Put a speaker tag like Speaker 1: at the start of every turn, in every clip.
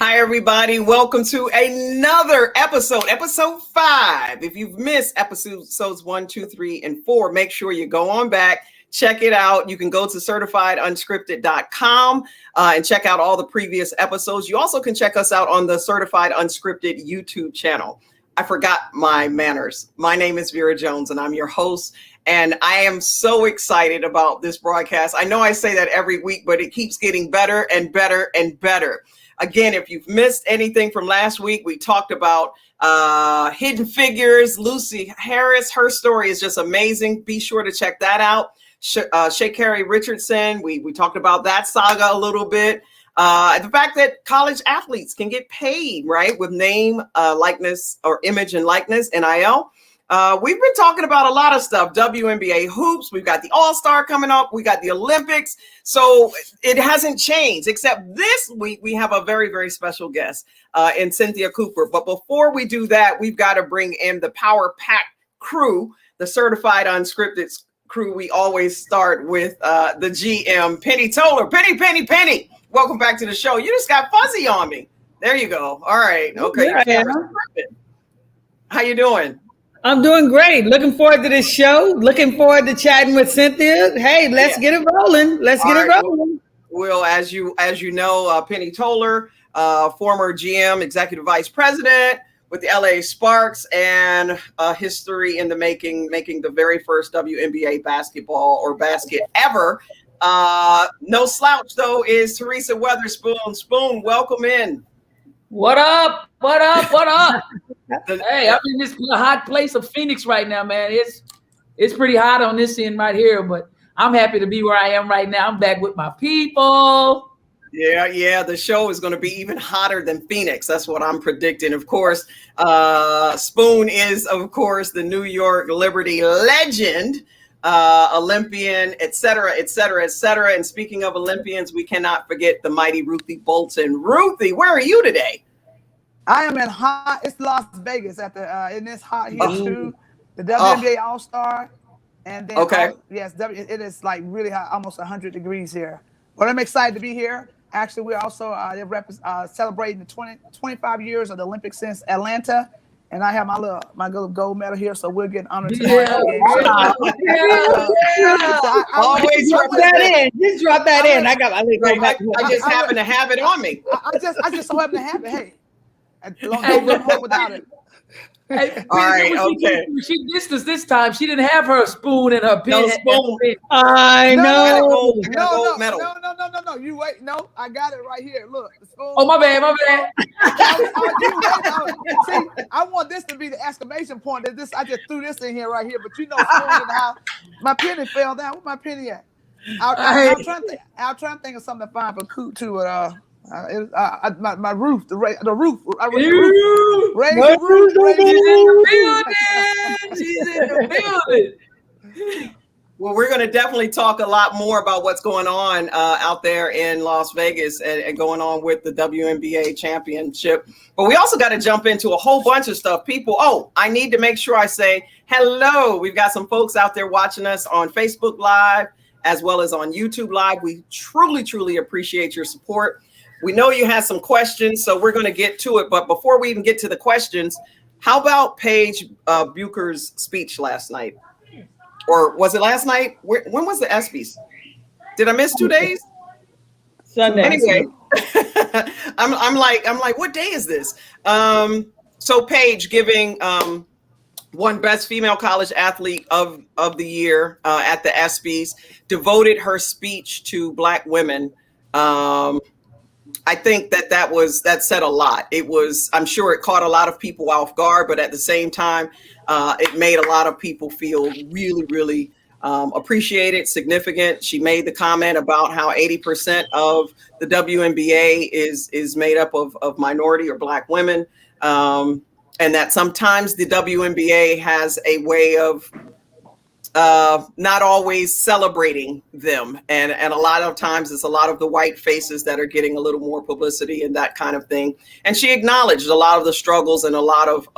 Speaker 1: Hi, everybody. Welcome to another episode 5. If you've missed episodes 1, 2, 3, and 4, make sure you go on back, check it out. You can go to CertifiedUnscripted.com and check out all the previous episodes. You also can check us out on the Certified Unscripted YouTube channel. I forgot my manners. My name is Vera Jones, and I'm your host. And I am so excited about this broadcast. I know I say that every week, but it keeps getting better and better and better. Again, if you've missed anything from last week, we talked about Hidden Figures, Lucy Harris. Her story is just amazing. Be sure to check that out. Sha'Carri Richardson, we talked about that saga a little bit. The fact that college athletes can get paid, right, with name, likeness, or image and likeness, NIL. We've been talking about a lot of stuff, WNBA hoops. We've got the All-Star coming up. We got the Olympics. So it hasn't changed, except this week we have a very, very special guest in Cynthia Cooper. But before we do that, we've got to bring in the Power Pack crew, the Certified Unscripted crew. We always start with the GM, Penny Toler. Penny. Welcome back to the show. You just got fuzzy on me. There you go. All right. Okay. How you doing?
Speaker 2: I'm doing great. Looking forward to this show. Looking forward to chatting with Cynthia. Hey, let's get it rolling.
Speaker 1: Well, as you know, Penny Toler, former GM, executive vice president with the LA Sparks, and history in the making the very first WNBA basketball or basket ever. No slouch though is Teresa Weatherspoon. Spoon, welcome in.
Speaker 3: What up? Hey, I'm in this hot place of Phoenix right now, man. It's pretty hot on this end right here, but I'm happy to be where I am right now. I'm back with my people.
Speaker 1: Yeah. The show is going to be even hotter than Phoenix. That's what I'm predicting. Of course, Spoon is, of course, the New York Liberty legend, Olympian, et cetera. And speaking of Olympians, we cannot forget the mighty Ruthie Bolton. Ruthie, where are you today?
Speaker 4: I am in it's Las Vegas at the in this hot here too. The WNBA All-Star, and then it is like really hot, almost 100 degrees here. But I'm excited to be here. Actually, we're also celebrating the 25 years of the Olympics since Atlanta, and I have my little gold medal here, so we're getting honored tonight.
Speaker 2: Always drop that in. Just drop that in. I
Speaker 1: just happen to have it on me.
Speaker 4: I just so happen to have it. Hey. Don't without it.
Speaker 3: Hey,
Speaker 1: all right, okay.
Speaker 3: She dissed us this time. She didn't have her spoon in her pen.
Speaker 1: No spoon.
Speaker 2: I know.
Speaker 4: No. You wait. No, I got it right here. Look, the spoon.
Speaker 3: Oh, my bad.
Speaker 4: See, I want this to be the exclamation point. I just threw this in here right here, but spoon in the house. My penny fell down. Where my penny at? I'm trying to think of something to find for cool too. My roof, the roof. Raise the roof.
Speaker 3: She's in the building.
Speaker 1: Well, we're going to definitely talk a lot more about what's going on out there in Las Vegas and going on with the WNBA championship. But we also got to jump into a whole bunch of stuff. I need to make sure I say hello. We've got some folks out there watching us on Facebook Live as well as on YouTube Live. We truly, truly appreciate your support. We know you had some questions, so we're going to get to it. But before we even get to the questions, how about Paige Bueckers' speech last night? Or was it last night? When was the ESPYs? Did I miss 2 days?
Speaker 2: Sunday.
Speaker 1: Anyway, I'm like, what day is this? So Paige giving won Best Female College Athlete of the Year at the ESPYs, devoted her speech to Black women. I think that said a lot. I'm sure it caught a lot of people off guard, but at the same time, it made a lot of people feel really, really appreciated, significant. She made the comment about how 80% of the WNBA is made up of minority or Black women, and that sometimes the WNBA has a way of not always celebrating them. And a lot of times it's a lot of the white faces that are getting a little more publicity and that kind of thing. And she acknowledged a lot of the struggles and a lot of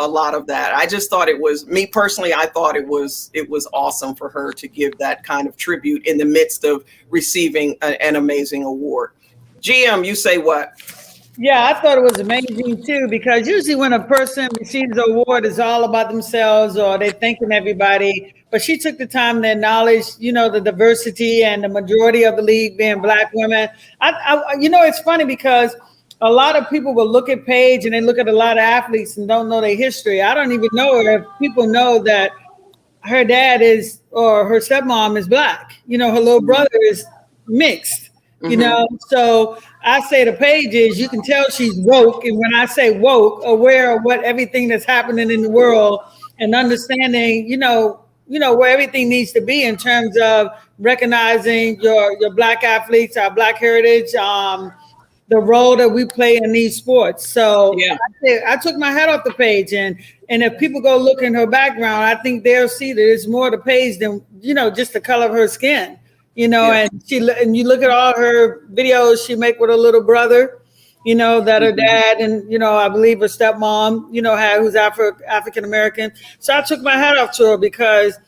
Speaker 1: that. I just thought me personally, I thought it was awesome for her to give that kind of tribute in the midst of receiving an amazing award. GM, you say what?
Speaker 2: Yeah, I thought it was amazing too, because usually when a person receives an award, it's all about themselves or they're thanking everybody. But she took the time to acknowledge, the diversity and the majority of the league being Black women. It's funny because a lot of people will look at Paige and they look at a lot of athletes and don't know their history. I don't even know if people know that her dad or her stepmom is Black. Her little brother is mixed. So I say to Paige is, you can tell she's woke. And when I say woke, aware of what everything that's happening in the world and understanding, where everything needs to be in terms of recognizing your Black athletes, our Black heritage, the role that we play in these sports. So yeah. I took my hat off the Paige, and if people go look in her background, I think they'll see that it's more to Paige than, just the color of her skin. And you look at all her videos she make with her little brother, that her dad and, I believe her stepmom, who's African American. So I took my hat off to her because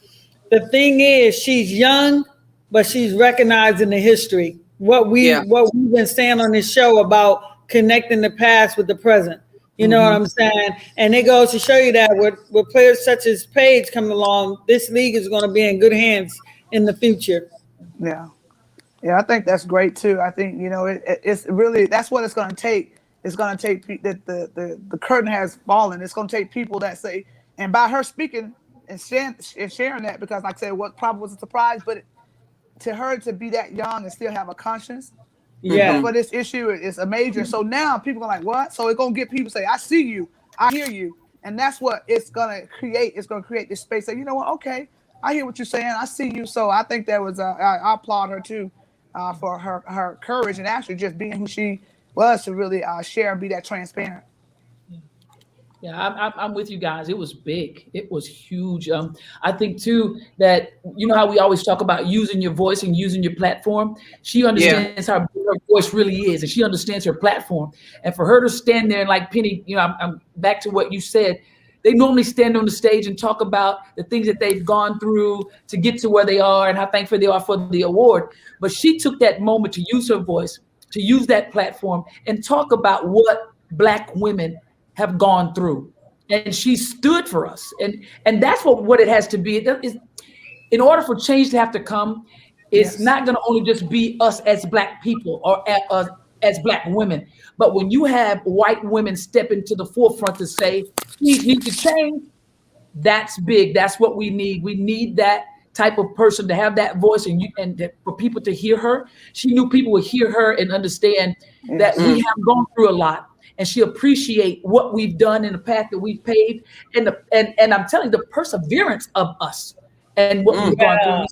Speaker 2: the thing is she's young, but she's recognizing the history. What we've been saying on this show about connecting the past with the present. You know what I'm saying? And it goes to show you that with players such as Paige coming along, this league is going to be in good hands in the future.
Speaker 4: Yeah, I think that's great too. I think it's really, that's what it's going to take. It's going to take the curtain has fallen. It's going to take people that say, and by her speaking and sharing that, because like I said, what probably was a surprise, but to her to be that young and still have a conscience, for this issue is a major. So now people are like, what? So it's going to get people say, I see you, I hear you, and that's what it's going to create. It's going to create this space. So you know what? Okay. I hear what you're saying. I see you. So I think that was, I applaud her too for her courage and actually just being who she was to really share and be that transparent.
Speaker 3: Yeah, I'm with you guys. It was big. It was huge. I think too that, how we always talk about using your voice and using your platform. She understands how big her voice really is, and she understands her platform. And for her to stand there and like Penny, I'm back to what you said. They normally stand on the stage and talk about the things that they've gone through to get to where they are and how thankful they are for the award. But she took that moment to use her voice, to use that platform and talk about what Black women have gone through. And she stood for us. And that's what it has to be. In order for change to have to come, it's not going to only just be us as Black people or as Black women. But when you have white women step into the forefront to say, things need to change, that's big. That's what we need. We need that type of person to have that voice and for people to hear her. She knew people would hear her and understand that we have gone through a lot. And she appreciate what we've done in the path that we've paved. And I'm telling you, the perseverance of us and what we've gone through.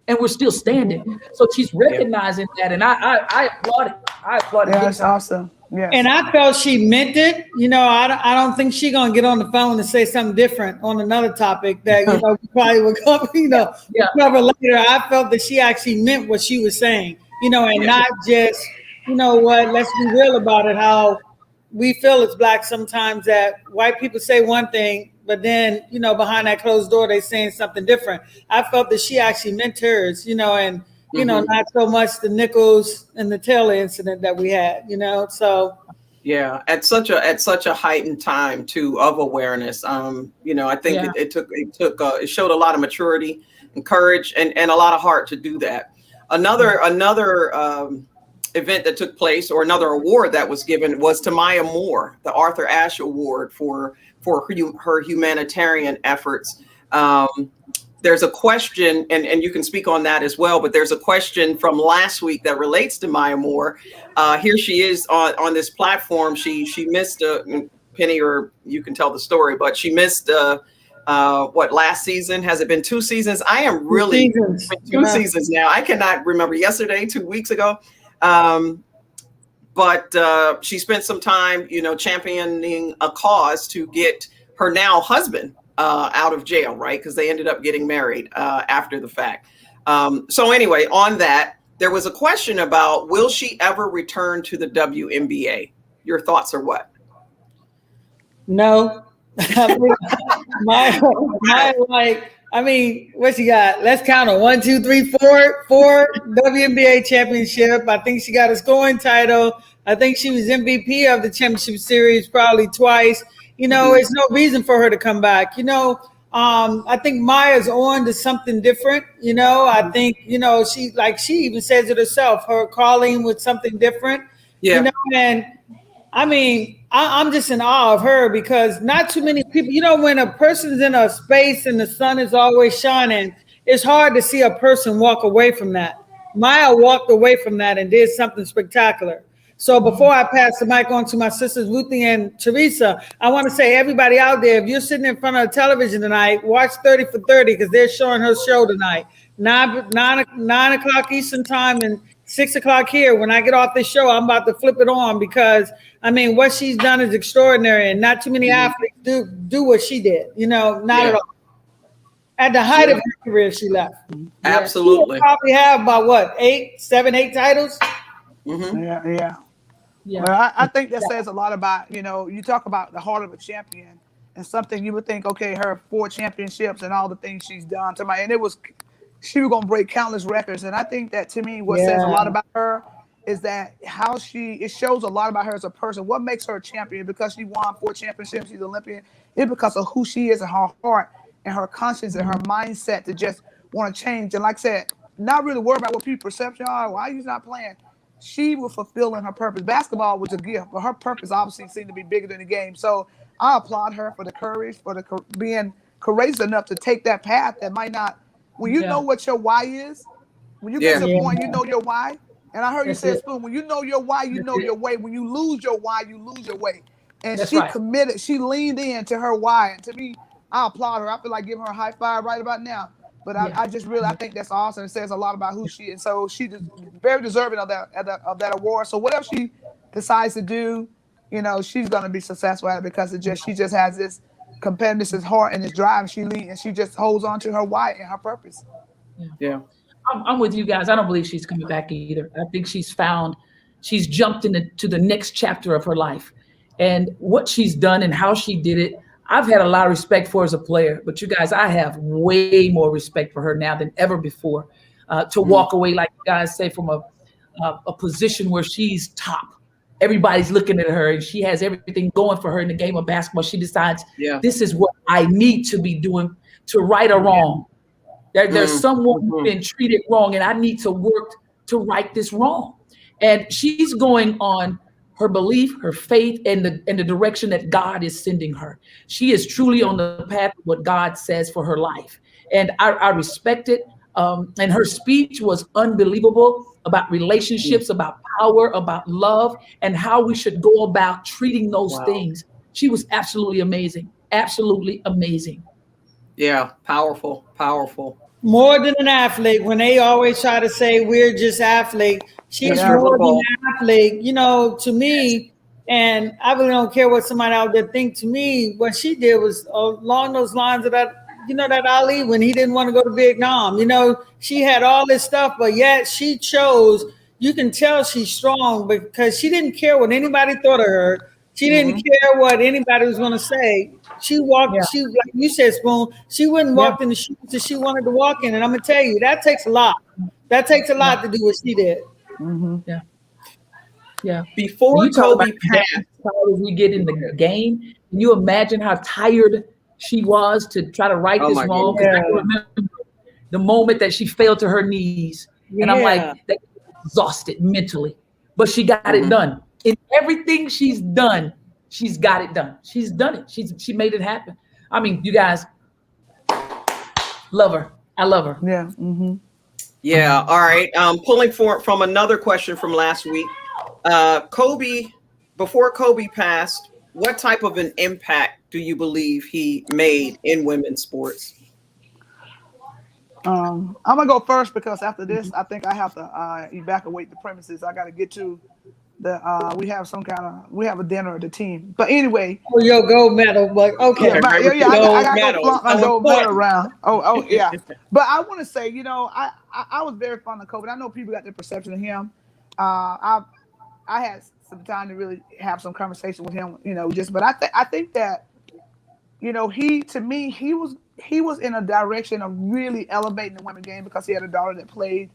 Speaker 3: And we're still standing. So she's recognizing that, and I applaud it. I applaud it.
Speaker 4: Yeah, that's awesome. Yeah.
Speaker 2: And I felt she meant it. I don't think she's gonna get on the phone and say something different on another topic that we probably would cover later. I felt that she actually meant what she was saying. And not just let's be real about it. How we feel as Black sometimes that white people say one thing, but then, behind that closed door, they're saying something different. I felt that she actually meant hers, and, not so much the Nichols and the Taylor incident that we had, so.
Speaker 1: Yeah, at such a heightened time too of awareness. I think it showed a lot of maturity and courage and a lot of heart to do that. Another event that took place, or another award that was given, was to Maya Moore, the Arthur Ashe Award for her humanitarian efforts. There's a question, and you can speak on that as well, but there's a question from last week that relates to Maya Moore. Here she is on this platform. She missed Penny, or you can tell the story, but she missed last season? Has it been 2 seasons? I am really 2 seasons now. I cannot remember yesterday, 2 weeks ago. But she spent some time, championing a cause to get her now husband out of jail, right? Because they ended up getting married after the fact. So anyway, on that, there was a question about, will she ever return to the WNBA? Your thoughts are what?
Speaker 2: No. What she got? Let's count them. 1, 2, 3, 4 WNBA championship. I think she got a scoring title. I think she was MVP of the championship series probably twice. You know, it's no reason for her to come back. You know, I think Maya's on to something different. You know, I think, you know, she even says it herself, her calling was something different.
Speaker 1: Yeah.
Speaker 2: You know, and I mean, I'm just in awe of her because not too many people, you know, when a person's in a space and the sun is always shining, it's hard to see a person walk away from that. Maya walked away from that and did something spectacular. So before I pass the mic on to my sisters, Ruthie and Teresa, I want to say, everybody out there, if you're sitting in front of the television tonight, watch 30 for 30 because they're showing her show tonight. 9 o'clock Eastern time and 6 o'clock here. When I get off this show, I'm about to flip it on because, I mean, what she's done is extraordinary and not too many athletes do what she did. You know, not at all. At the height of her career, she left.
Speaker 1: Absolutely.
Speaker 2: She probably have about what, 7, 8 titles?
Speaker 4: Yeah. Well, I think that says a lot about, you know, you talk about the heart of a champion and something you would think, okay, her 4 championships and all the things she's done to and she was going to break countless records. And I think that to me, what says a lot about her is that it shows a lot about her as a person. What makes her a champion? Because she won 4 championships, she's Olympian. It's because of who she is and her heart and her conscience and her mindset to just want to change. And like I said, not really worry about what people's perception are. Why he's not playing? She was fulfilling her purpose. Basketball was a gift, but her purpose obviously seemed to be bigger than the game. So I applaud her for the courage, for being courageous enough to take that path that might not. When you know what your why is, when you get to the point, you know your why. And I heard you say, Spoon, when you know your why, you know your way. When you lose your why, you lose your way. And she committed. She leaned into her why. And to me, I applaud her. I feel like giving her a high five right about now. But I just really, I think that's awesome. It says a lot about who she is. So she's very deserving of that award. So whatever she decides to do, you know, she's going to be successful at it because she just has this competitiveness, this heart, and this drive. And she just holds on to her why and her purpose.
Speaker 1: Yeah.
Speaker 3: I'm with you guys. I don't believe she's coming back either. I think she's jumped into the next chapter of her life. And what she's done and how she did it, I've had a lot of respect for her as a player, but you guys, I have way more respect for her now than ever before. To walk away, like you guys say, from a position where she's top. Everybody's looking at her and she has everything going for her in the game of basketball. She decides, this is what I need to be doing to right or wrong. There's someone who's been treated wrong and I need to work to right this wrong. And she's going on her belief, her faith, and the direction that God is sending her. She is truly on the path of what God says for her life. And I respect it. And her speech was unbelievable about relationships, about power, about love, and how we should go about treating those things. She was absolutely amazing. Absolutely amazing.
Speaker 1: Yeah, powerful.
Speaker 2: More than an athlete. When they always try to say we're just athlete, she's more than an athlete, you know, to me. And I really don't care what somebody out there think. To me, what she did was along those lines of that, you know, that Ali, when he didn't want to go to Vietnam, you know, she had all this stuff, but yet she chose, you can tell she's strong because she didn't care what anybody thought of her. She didn't care what anybody was going to say. She walked, she, like you said, Spoon, she wouldn't walk in the shoes that she wanted to walk in. And I'm going to tell you, that takes a lot. That takes a lot to do what she did.
Speaker 3: Yeah.
Speaker 1: Before Kobe passed,
Speaker 3: as we get in the game, can you imagine how tired she was to try to right this wrong? I remember the moment that she fell to her knees. And I'm like, exhausted mentally. But she got it done. In everything she's done, she's got it done. She's done it. She made it happen. I mean, you guys, love her. I love her.
Speaker 4: Yeah.
Speaker 1: Yeah. All right. Pulling from another question from last week. Kobe, before Kobe passed, what type of an impact do you believe he made in women's sports?
Speaker 4: I'm gonna go first because after this, I think I have to evacuate the premises. I got to get to we have a dinner at the team. But anyway,
Speaker 2: your gold medal. But okay,
Speaker 4: I got to flaunt my gold medal around. Oh yeah. But I want to say, you know, I was very fond of Kobe. I know people got their perception of him. I had some time to really have some conversation with him, you know, but I think that, you know, he was in a direction of really elevating the women's game because he had a daughter that played.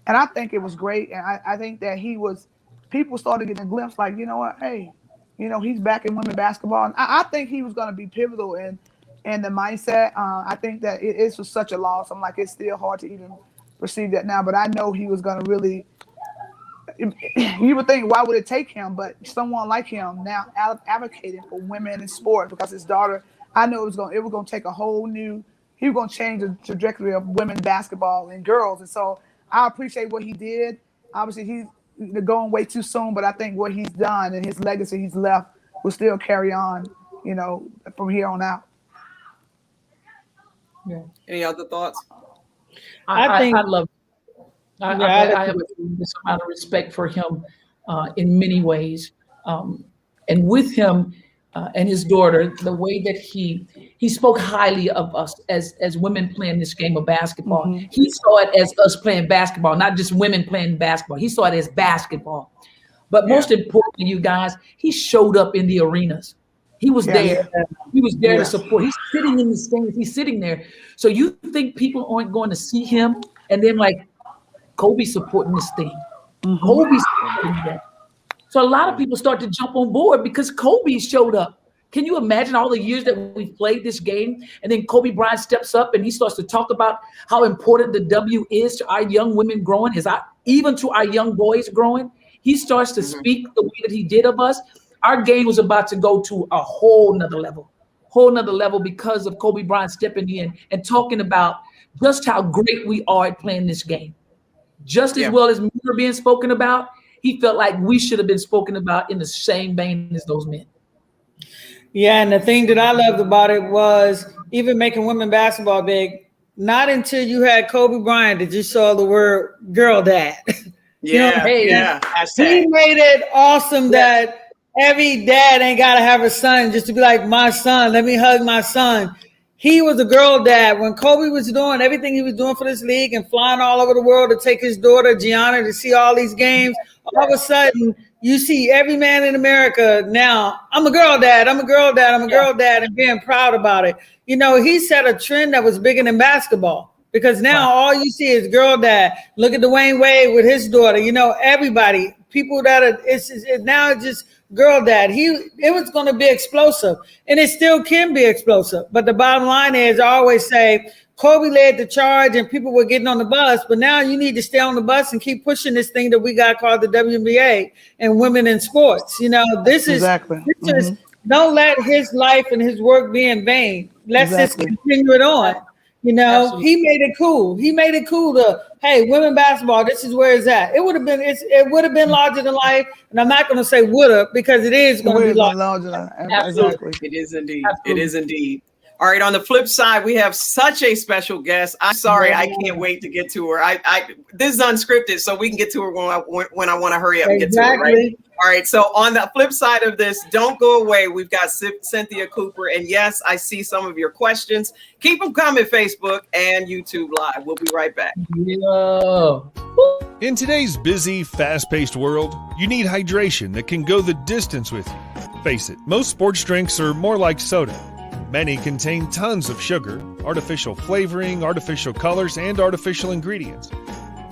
Speaker 4: And I think it was great. And I think that he was people started getting a glimpse, like, you know what, hey, you know, he's back in women's basketball. And I think he was going to be pivotal in the mindset. I think that it is such a loss. I'm like, it's still hard to even perceive that now, but I know he was going to really, you would think, why would it take him? But someone like him now advocating for women in sport, because his daughter, I know it was going to take a whole new, he was going to change the trajectory of women's basketball and girls. And so I appreciate what he did. Obviously, he's going way too soon, but I think what he's done and his legacy he's left will still carry on, you know, from here on out.
Speaker 1: Yeah. Any other thoughts?
Speaker 3: I love it. I have a tremendous amount of respect for him in many ways. And with him and his daughter, the way that he spoke highly of us as women playing this game of basketball. Mm-hmm. He saw it as us playing basketball, not just women playing basketball. He saw it as basketball. But most importantly, you guys, he showed up in the arenas. He was there. Yeah. He was there to support. He's sitting in the stands. He's sitting there. So you think people aren't going to see him and then like, Kobe's supporting this thing. Mm-hmm. Kobe's supporting that. So a lot of people start to jump on board because Kobe showed up. Can you imagine all the years that we've played this game? And then Kobe Bryant steps up and he starts to talk about how important the W is to our young women growing, even to our young boys growing. He starts to speak the way that he did of us. Our game was about to go to a whole nother level because of Kobe Bryant stepping in and talking about just how great we are at playing this game. Just as well as men are being spoken about, he felt like we should have been spoken about in the same vein as those men.
Speaker 2: Yeah, and the thing that I loved about it was even making women basketball big, not until you had Kobe Bryant did you saw the word girl dad.
Speaker 1: Yeah,
Speaker 2: He made it awesome that every dad ain't got to have a son just to be like, my son, let me hug my son. He was a girl dad. When Kobe was doing everything he was doing for this league and flying all over the world to take his daughter, Gianna, to see all these games, all of a sudden, you see every man in America now, I'm a girl dad, I'm a girl dad, I'm a girl dad, and being proud about it. You know, he set a trend that was bigger than basketball because now all you see is girl dad. Look at Dwayne Wade with his daughter. You know, everybody, people that are, now it's just girl dad. It was going to be explosive, and it still can be explosive. But the bottom line is, I always say, Kobe led the charge and people were getting on the bus, but now you need to stay on the bus and keep pushing this thing that we got called the WNBA and women in sports. You know, this is don't let his life and his work be in vain. Let's just continue it on. You know, he made it cool. He made it cool to, hey, women basketball, this is where it's at. It would have been larger than life. And I'm not going to say would have because it is going to be larger than life.
Speaker 1: Exactly. It is indeed. Absolutely. It is indeed. All right. On the flip side, we have such a special guest. I'm sorry. I can't wait to get to her. This is unscripted, so we can get to her when I want to hurry up and get to her. Right? All right. So on the flip side of this, don't go away. We've got Cynthia Cooper. And yes, I see some of your questions. Keep them coming, Facebook and YouTube Live. We'll be right back.
Speaker 3: Yeah.
Speaker 5: In today's busy, fast-paced world, you need hydration that can go the distance with you. Face it, most sports drinks are more like soda. Many contain tons of sugar, artificial flavoring, artificial colors, and artificial ingredients,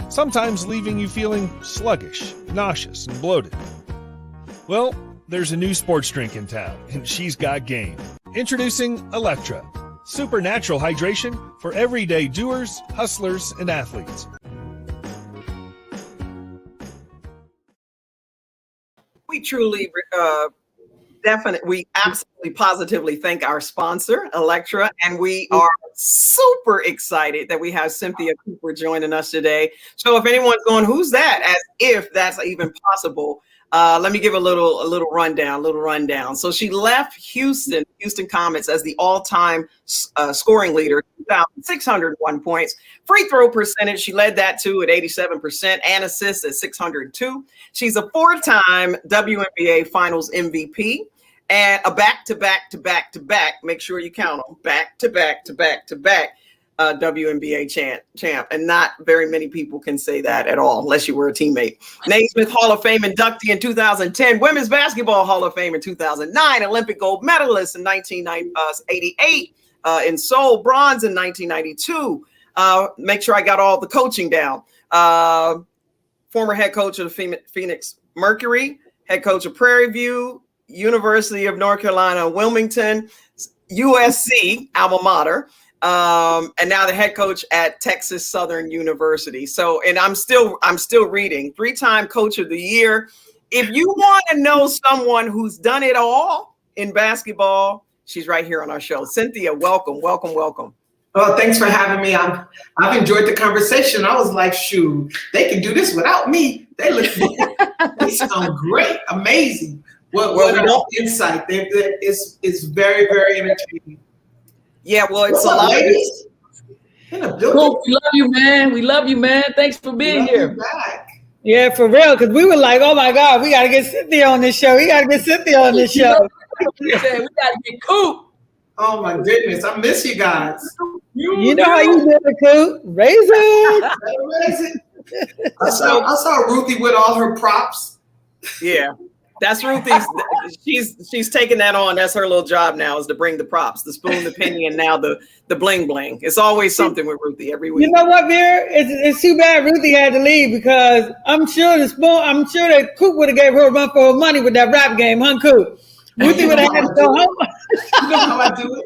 Speaker 5: sometimes leaving you feeling sluggish, nauseous, and bloated. Well, there's a new sports drink in town, and she's got game. Introducing Electra, supernatural hydration for everyday doers, hustlers, and athletes.
Speaker 1: We truly we absolutely positively thank our sponsor, Electra, and we are super excited that we have Cynthia Cooper joining us today. So if anyone's going, who's that? As if that's even possible. Let me give a little rundown. So she left Houston Comets as the all-time scoring leader, 2,601 points. Free throw percentage, she led that too at 87%, and assists at 602. She's a 4-time WNBA Finals MVP and a back-to-back, make sure you count them, back-to-back WNBA champ. And not very many people can say that at all, unless you were a teammate. Naismith Hall of Fame inductee in 2010, Women's Basketball Hall of Fame in 2009, Olympic gold medalist in 1988, in Seoul, bronze in 1992. Make sure I got all the coaching down. Former head coach of the Phoenix Mercury, head coach of Prairie View, University of North Carolina, Wilmington, USC, alma mater, and now the head coach at Texas Southern University. So, and I'm still reading. 3-time coach of the year. If you want to know someone who's done it all in basketball, she's right here on our show. Cynthia, welcome.
Speaker 6: Oh, thanks for having me. I've enjoyed the conversation. I was like, shoot, they can do this without me. They sound great, amazing. What insight? It's very, very entertaining.
Speaker 1: Yeah, well, it's a lot.
Speaker 6: Ladies in the building.
Speaker 3: Cool. We love you, man. We love you, man. Thanks for being here.
Speaker 2: Yeah, for real, because we were like, oh my God, we got to get Cynthia on this show. We got to get Cynthia on this show.
Speaker 3: We got to get Coop.
Speaker 6: Oh my goodness, I miss you guys.
Speaker 2: You know how you do it, Coop. Raise it.
Speaker 6: I saw Ruthie with all her props.
Speaker 1: Yeah, that's Ruthie's. She's taking that on. That's her little job now, is to bring the props, the spoon, the penny, and now the bling bling. It's always something with Ruthie every week.
Speaker 2: You know what, Vera? It's too bad Ruthie had to leave, because I'm sure that Coop would have gave her a run for her money with that rap game, huh, Coop? Ruthie would have had to go home.
Speaker 6: You know how I do it?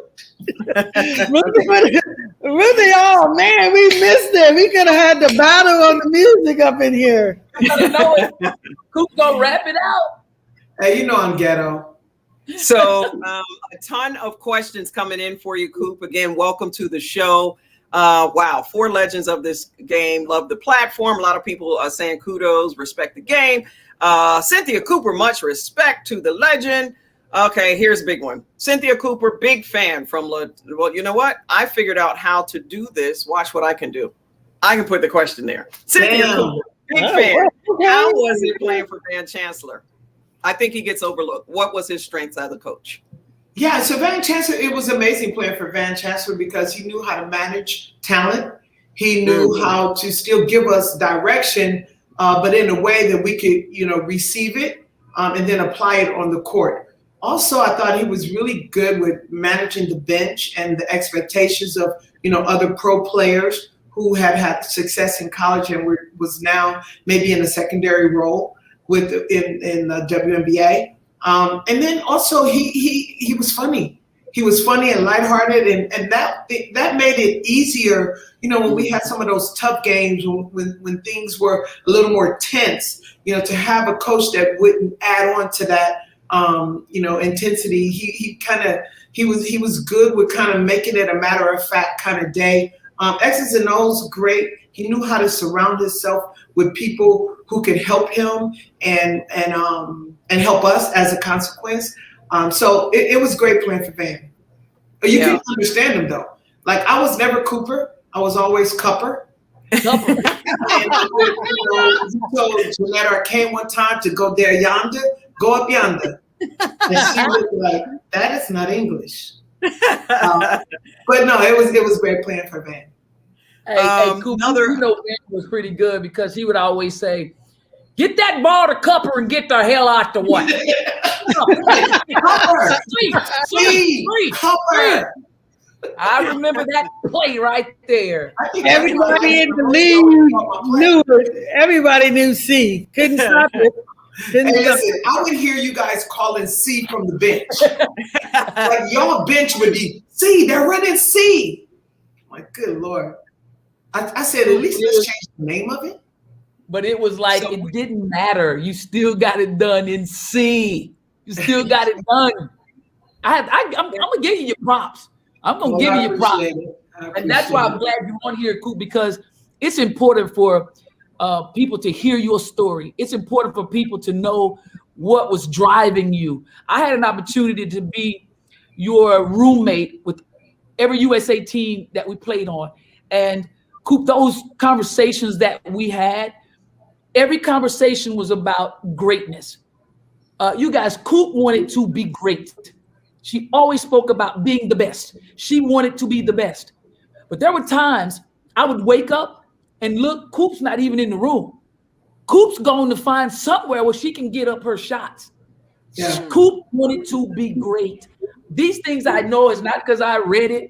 Speaker 2: Ruthie, oh man, we missed it. We could have had the battle on the music up in here.
Speaker 3: You know it. Coop gonna wrap it out.
Speaker 6: Hey, you know I'm ghetto.
Speaker 1: So a ton of questions coming in for you, Coop. Again, welcome to the show. Wow, 4 legends of this game. Love the platform. A lot of people are saying kudos, respect the game. Cynthia Cooper, much respect to the legend. Okay, here's a big one. Cynthia Cooper, big fan from, well, you know what? I figured out how to do this. Watch what I can do. I can put the question there. Cynthia Cooper, big fan. How was it playing for Van Chancellor? I think he gets overlooked. What was his strengths as a coach?
Speaker 6: Yeah, so Van Chancellor, it was amazing playing for Van Chancellor, because he knew how to manage talent. He knew how to still give us direction, but in a way that we could, receive it and then apply it on the court. Also, I thought he was really good with managing the bench and the expectations of, other pro players who had had success in college and was now maybe in a secondary role in the WNBA. And then also he was funny. He was funny and lighthearted, and that made it easier. When we had some of those tough games, when things were a little more tense, to have a coach that wouldn't add on to that. Intensity. He was good with kind of making it a matter of fact kind of day. X's and O's, great. He knew how to surround himself with people who could help him and help us as a consequence. So it was great playing for Van. You can understand him though. Like, I was never Cooper. I was always Cupper. And I told Jeanette Arcane one time to go there yonder. Go up yonder. And she was like, that is not English. But no, it was great playing for Van.
Speaker 3: Hey, Coop, Van was pretty good, because he would always say, get that ball to Cupper and get the hell out the way.
Speaker 6: Cupper.
Speaker 3: I remember that play right there.
Speaker 2: Everybody in the league knew it. Everybody knew C. Couldn't stop it.
Speaker 6: Hey, listen, I would hear you guys calling C from the bench. Like, y'all bench would be C. They're running C. My good Lord. I said, at least let's change the name of it.
Speaker 3: But it was like, it didn't matter. You still got it done in C. You still got it done. I'm gonna give you your props. I'm gonna give you your props. And that's why I'm glad you're on here, Coop, because it's important for people to hear your story. It's important for people to know what was driving you. I had an opportunity to be your roommate with every USA team that we played on. And Coop, those conversations that we had, every conversation was about greatness. You guys, Coop wanted to be great. She always spoke about being the best. She wanted to be the best. But there were times I would wake up and look, Coop's not even in the room. Coop's going to find somewhere where she can get up her shots. Yeah. Coop wanted to be great. These things I know is not because I read it.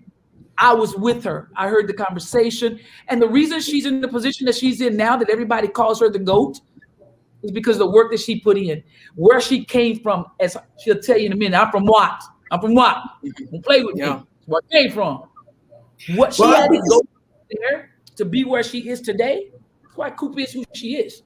Speaker 3: I was with her. I heard the conversation. And the reason she's in the position that she's in now, that everybody calls her the GOAT, is because of the work that she put in, where she came from. As she'll tell you in a minute, I'm from Watt. Don't play with me. That's where I came from. What she had to go there to be where she is today. That's why Cooper is who she is.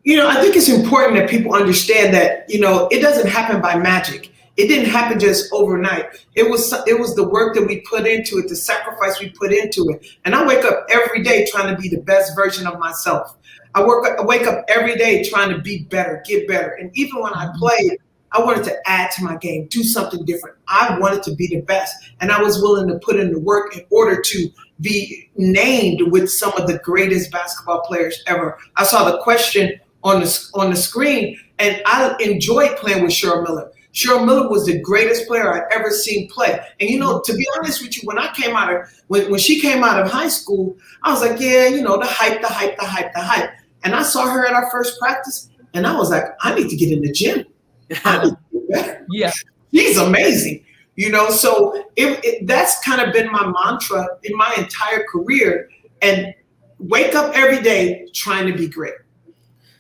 Speaker 6: I think it's important that people understand that, it doesn't happen by magic. It didn't happen just overnight. It was the work that we put into it, the sacrifice we put into it. And I wake up every day trying to be the best version of myself. I wake up every day trying to be better, get better. And even when I played, I wanted to add to my game, do something different. I wanted to be the best. And I was willing to put in the work in order to be named with some of the greatest basketball players ever. I saw the question on the screen, and I enjoyed playing with Cheryl Miller. Cheryl Miller was the greatest player I've ever seen play. And, to be honest with you, when I came out of, when she came out of high school, I was like, the hype. And I saw her at our first practice, and I was like, I need to get in the gym. I need to get better.
Speaker 3: Yeah.
Speaker 6: She's amazing. So that's kind of been my mantra in my entire career. And wake up every day trying to be great.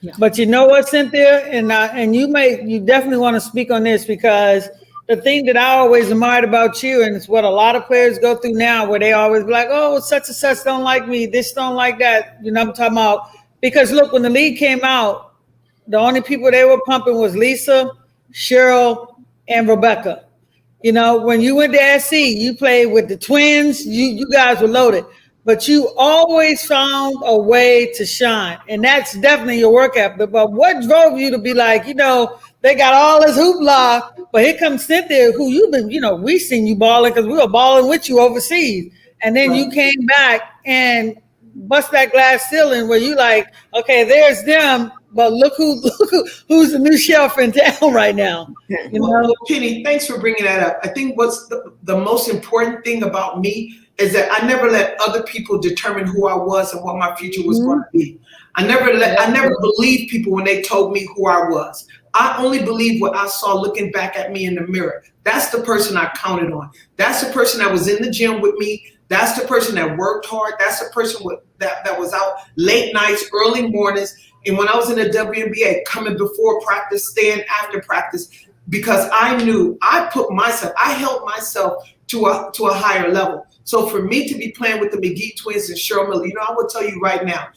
Speaker 2: Yeah. But you know what, Cynthia, and you definitely want to speak on this, because the thing that I always admired about you, and it's what a lot of players go through now, where they always be like, oh, such and such don't like me, this don't like that. I'm talking about, because look, when the league came out, the only people they were pumping was Lisa, Cheryl, and Rebecca. When you went to SC, you played with the twins, you guys were loaded. But you always found a way to shine. And that's definitely your work ethic. But what drove you to be like, they got all this hoopla, but here comes Cynthia, who you've been, we seen you balling because we were balling with you overseas. And then you came back and bust that glass ceiling where you like, okay, there's them, but look who's the new shelf in town right now.
Speaker 6: Well, Penny, thanks for bringing that up. I think what's the most important thing about me is that I never let other people determine who I was and what my future was going to be. I never believed people when they told me who I was. I only believed what I saw looking back at me in the mirror. That's the person I counted on. That's the person that was in the gym with me. That's the person that worked hard. That's the person that was out late nights, early mornings. And when I was in the WNBA, coming before practice, staying after practice, because I knew I held myself to a higher level. So for me to be playing with the McGee twins and Cheryl Miller, I will tell you right now,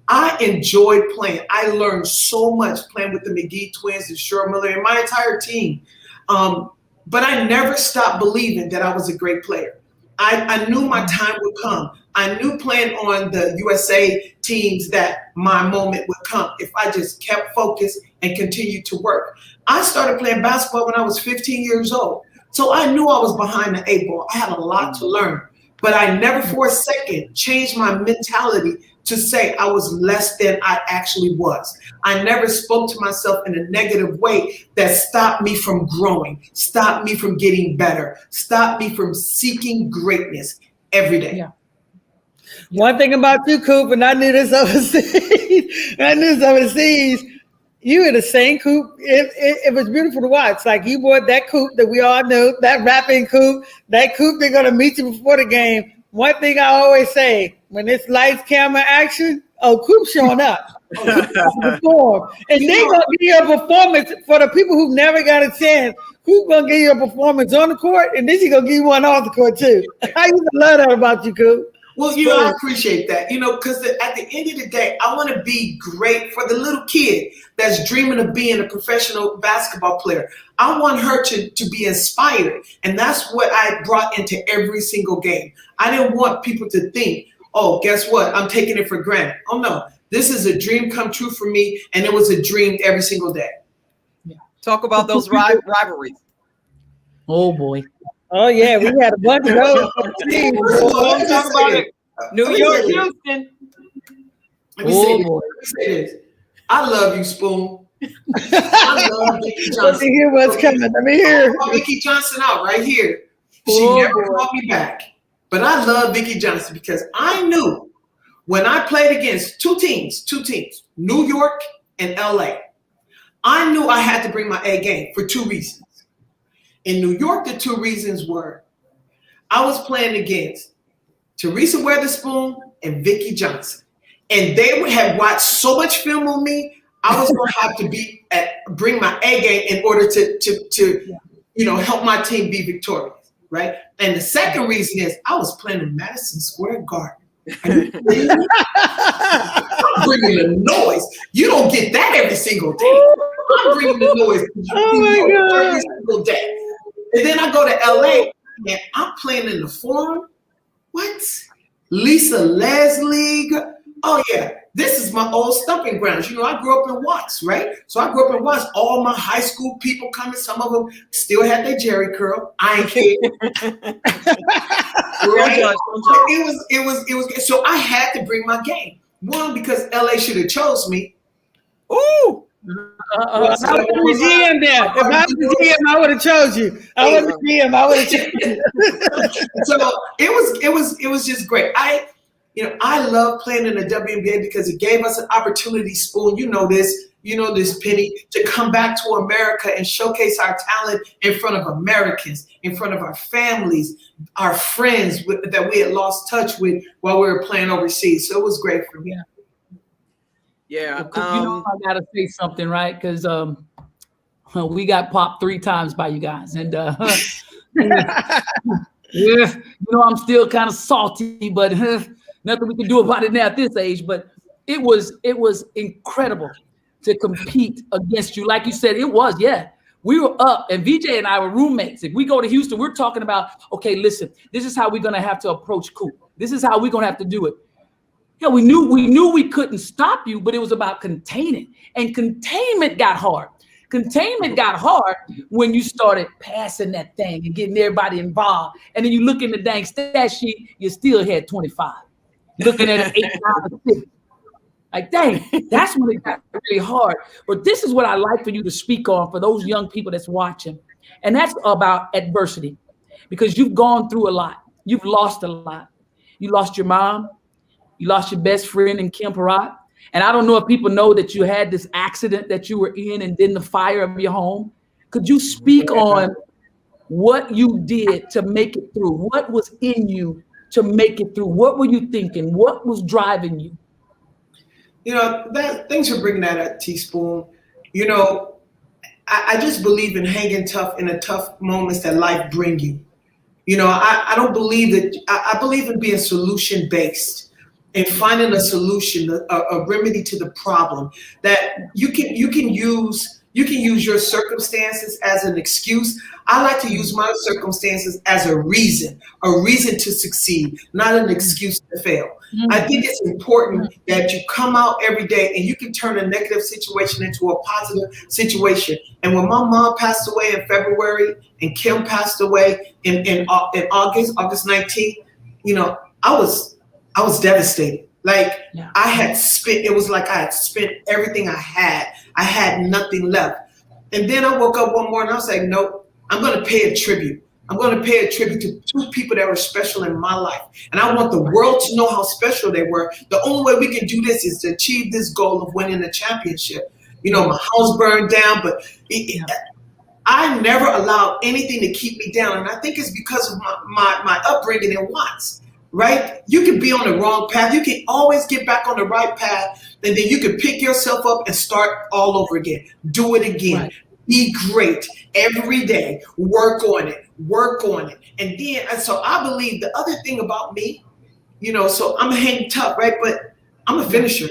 Speaker 6: I enjoyed playing. I learned so much playing with the McGee twins and Cheryl Miller and my entire team. But I never stopped believing that I was a great player. I knew my time would come. I knew playing on the USA teams that my moment would come if I just kept focused and continued to work. I started playing basketball when I was 15 years old. So I knew I was behind the 8 ball. I had a lot to learn, but I never for a second changed my mentality to say I was less than I actually was. I never spoke to myself in a negative way that stopped me from growing, stopped me from getting better, stopped me from seeking greatness every day.
Speaker 3: Yeah.
Speaker 2: One thing about you, Coop, and I knew this overseas, you were the same Coop. It was beautiful to watch. Like you wore that Coop that we all knew, that rapping Coop, that Coop they're gonna meet you before the game. One thing I always say, when it's lights, camera, action, Coop's showing up. Perform. And they're gonna give you a performance for the people who never got a chance. Coop's gonna give you a performance on the court, and then she's gonna give you one off the court too. I used to love that about you, Coop.
Speaker 6: Well, I appreciate that, because at the end of the day, I want to be great for the little kid that's dreaming of being a professional basketball player. I want her to be inspired. And that's what I brought into every single game. I didn't want people to think, oh, guess what? I'm taking it for granted. Oh, no, this is a dream come true for me. And it was a dream every single day.
Speaker 1: Yeah. Talk about those rivalries.
Speaker 3: Oh, boy.
Speaker 2: Oh, yeah, we had a bunch of those.
Speaker 1: Talk about it. New York, Houston.
Speaker 6: Let me say this. I love you, Spoon. I love Vicki Johnson.
Speaker 2: Let me hear what's coming. Let me hear.
Speaker 6: I Vicki Johnson out right here. She never called me back. But I love Vicki Johnson because I knew when I played against two teams, New York and LA, I knew I had to bring my A game for 2 reasons. In New York, the 2 reasons were I was playing against Teresa Weatherspoon and Vicki Johnson. And they had watched so much film on me, I was going to have to bring my A game in order to help my team be victorious, right? And the second reason is I was playing in Madison Square Garden. I'm bringing the noise. You don't get that every single day. I'm bringing the noise every single day. And then I go to LA and I'm playing in the Forum. What? Lisa Leslie. Oh yeah, this is my old stomping grounds. I grew up in Watts, right? So I grew up in Watts. All my high school people coming. Some of them still had their Jerry curl. I ain't kidding. Right? It was. So I had to bring my game. One, because LA should have chose me. Ooh.
Speaker 2: I was the GM there. If I was the GM, I would have chose you. I was the GM, I would have chose you.
Speaker 6: So it was just great. I love playing in the WNBA because it gave us an opportunity, Spoon. You know this, Penny, to come back to America and showcase our talent in front of Americans, in front of our families, our friends that we had lost touch with while we were playing overseas. So it was great for me.
Speaker 1: Yeah.
Speaker 3: I gotta say something, right? Because we got popped 3 times by you guys, and I'm still kind of salty, but nothing we can do about it now at this age. But it was incredible to compete against you. Like you said, it was, we were up, and VJ and I were roommates. If we go to Houston, we're talking about, okay, listen, this is how we're gonna have to approach Coop. This is how we're gonna have to do it. Yeah, we knew we couldn't stop you, but it was about containing. And containment got hard. Containment got hard when you started passing that thing and getting everybody involved. And then you look in the dang stat sheet, you still had 25. Looking at an 8, 9, 6. Like, dang, that's when it got really hard. But this is what I like for you to speak on for those young people that's watching. And that's about adversity. Because you've gone through a lot. You've lost a lot. You lost your mom. You lost your best friend in Kim Parat. And I don't know if people know that you had this accident that you were in and then the fire of your home. Could you speak on what you did to make it through? What was in you to make it through? What were you thinking? What was driving you?
Speaker 6: Thanks for bringing that up, Teaspoon. I just believe in hanging tough in the tough moments that life bring you. I don't believe that. I believe in being solution-based. And finding a solution, a remedy to the problem that you can use your circumstances as an excuse. I like to use my circumstances as a reason to succeed, not an excuse to fail. Mm-hmm. I think it's important that you come out every day and you can turn a negative situation into a positive situation. And when my mom passed away in February and Kim passed away in August 19th, I was devastated. I had spent, it was like I had spent everything I had. I had nothing left. And then I woke up one morning, I was like, nope, I'm going to pay a tribute. I'm going to pay a tribute to 2 people that were special in my life. And I want the world to know how special they were. The only way we can do this is to achieve this goal of winning a championship. My house burned down, but I never allowed anything to keep me down. And I think it's because of my upbringing in Watts. Right? You can be on the wrong path. You can always get back on the right path. And then you can pick yourself up and start all over again. Do it again. Right. Be great every day. Work on it. And then, so I believe the other thing about me, so I'm hanging tough, right? But I'm a finisher.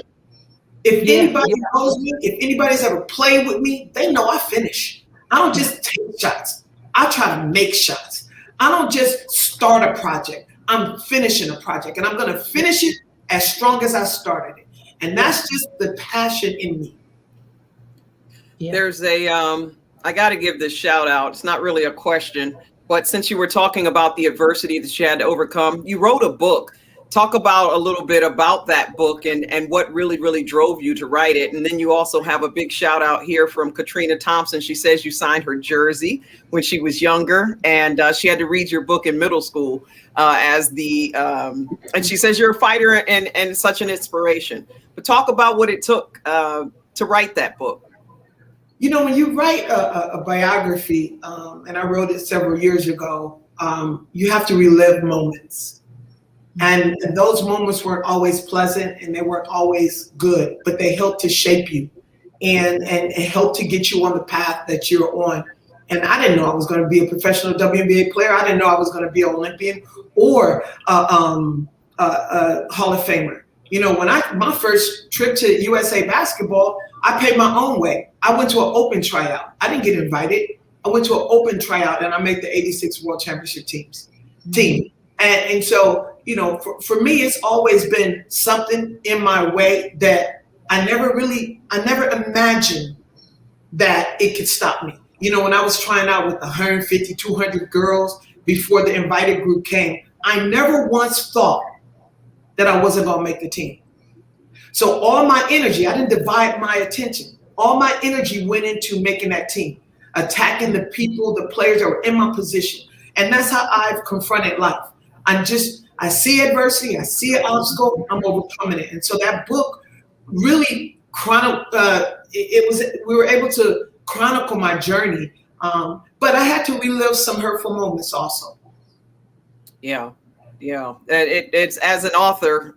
Speaker 6: If anybody knows me, if anybody's ever played with me, they know I finish. I don't just take shots. I try to make shots. I don't just start a project. I'm finishing a project, and I'm going to finish it as strong as I started it. And that's just the passion in me.
Speaker 1: Yeah. There's I got to give this shout out. It's not really a question, but since you were talking about the adversity that you had to overcome, you wrote a book. Talk about a little bit about that book and what really, really drove you to write it. And then you also have a big shout out here from Katrina Thompson. She says you signed her jersey when she was younger, and she had to read your book in middle school and she says you're a fighter and such an inspiration. But talk about what it took to write that book.
Speaker 6: When you write a biography, and I wrote it several years ago, you have to relive moments. And those moments weren't always pleasant and they weren't always good, but they helped to shape you. and help to get you on the path that you're on. And I didn't know I was going to be a professional WNBA player. I didn't know I was going to be an Olympian or a Hall of Famer. You know, when my first trip to USA Basketball, I paid my own way. I went to an open tryout. I didn't get invited. I went to an open tryout, and I made the 86 World Championship team. And so, you know, for me, it's always been something in my way that I never imagined that it could stop me. You know, when I was trying out with 150, 200 girls before the invited group came, I never once thought that I wasn't going to make the team. So all my energy, I didn't divide my attention. All my energy went into making that team, attacking the people, the players that were in my position. And that's how I've confronted life. I see adversity, I see an obstacle, I'm overcoming it. And so that book really we were able to chronicle my journey. But I had to relive some hurtful moments also.
Speaker 1: Yeah. It's as an author,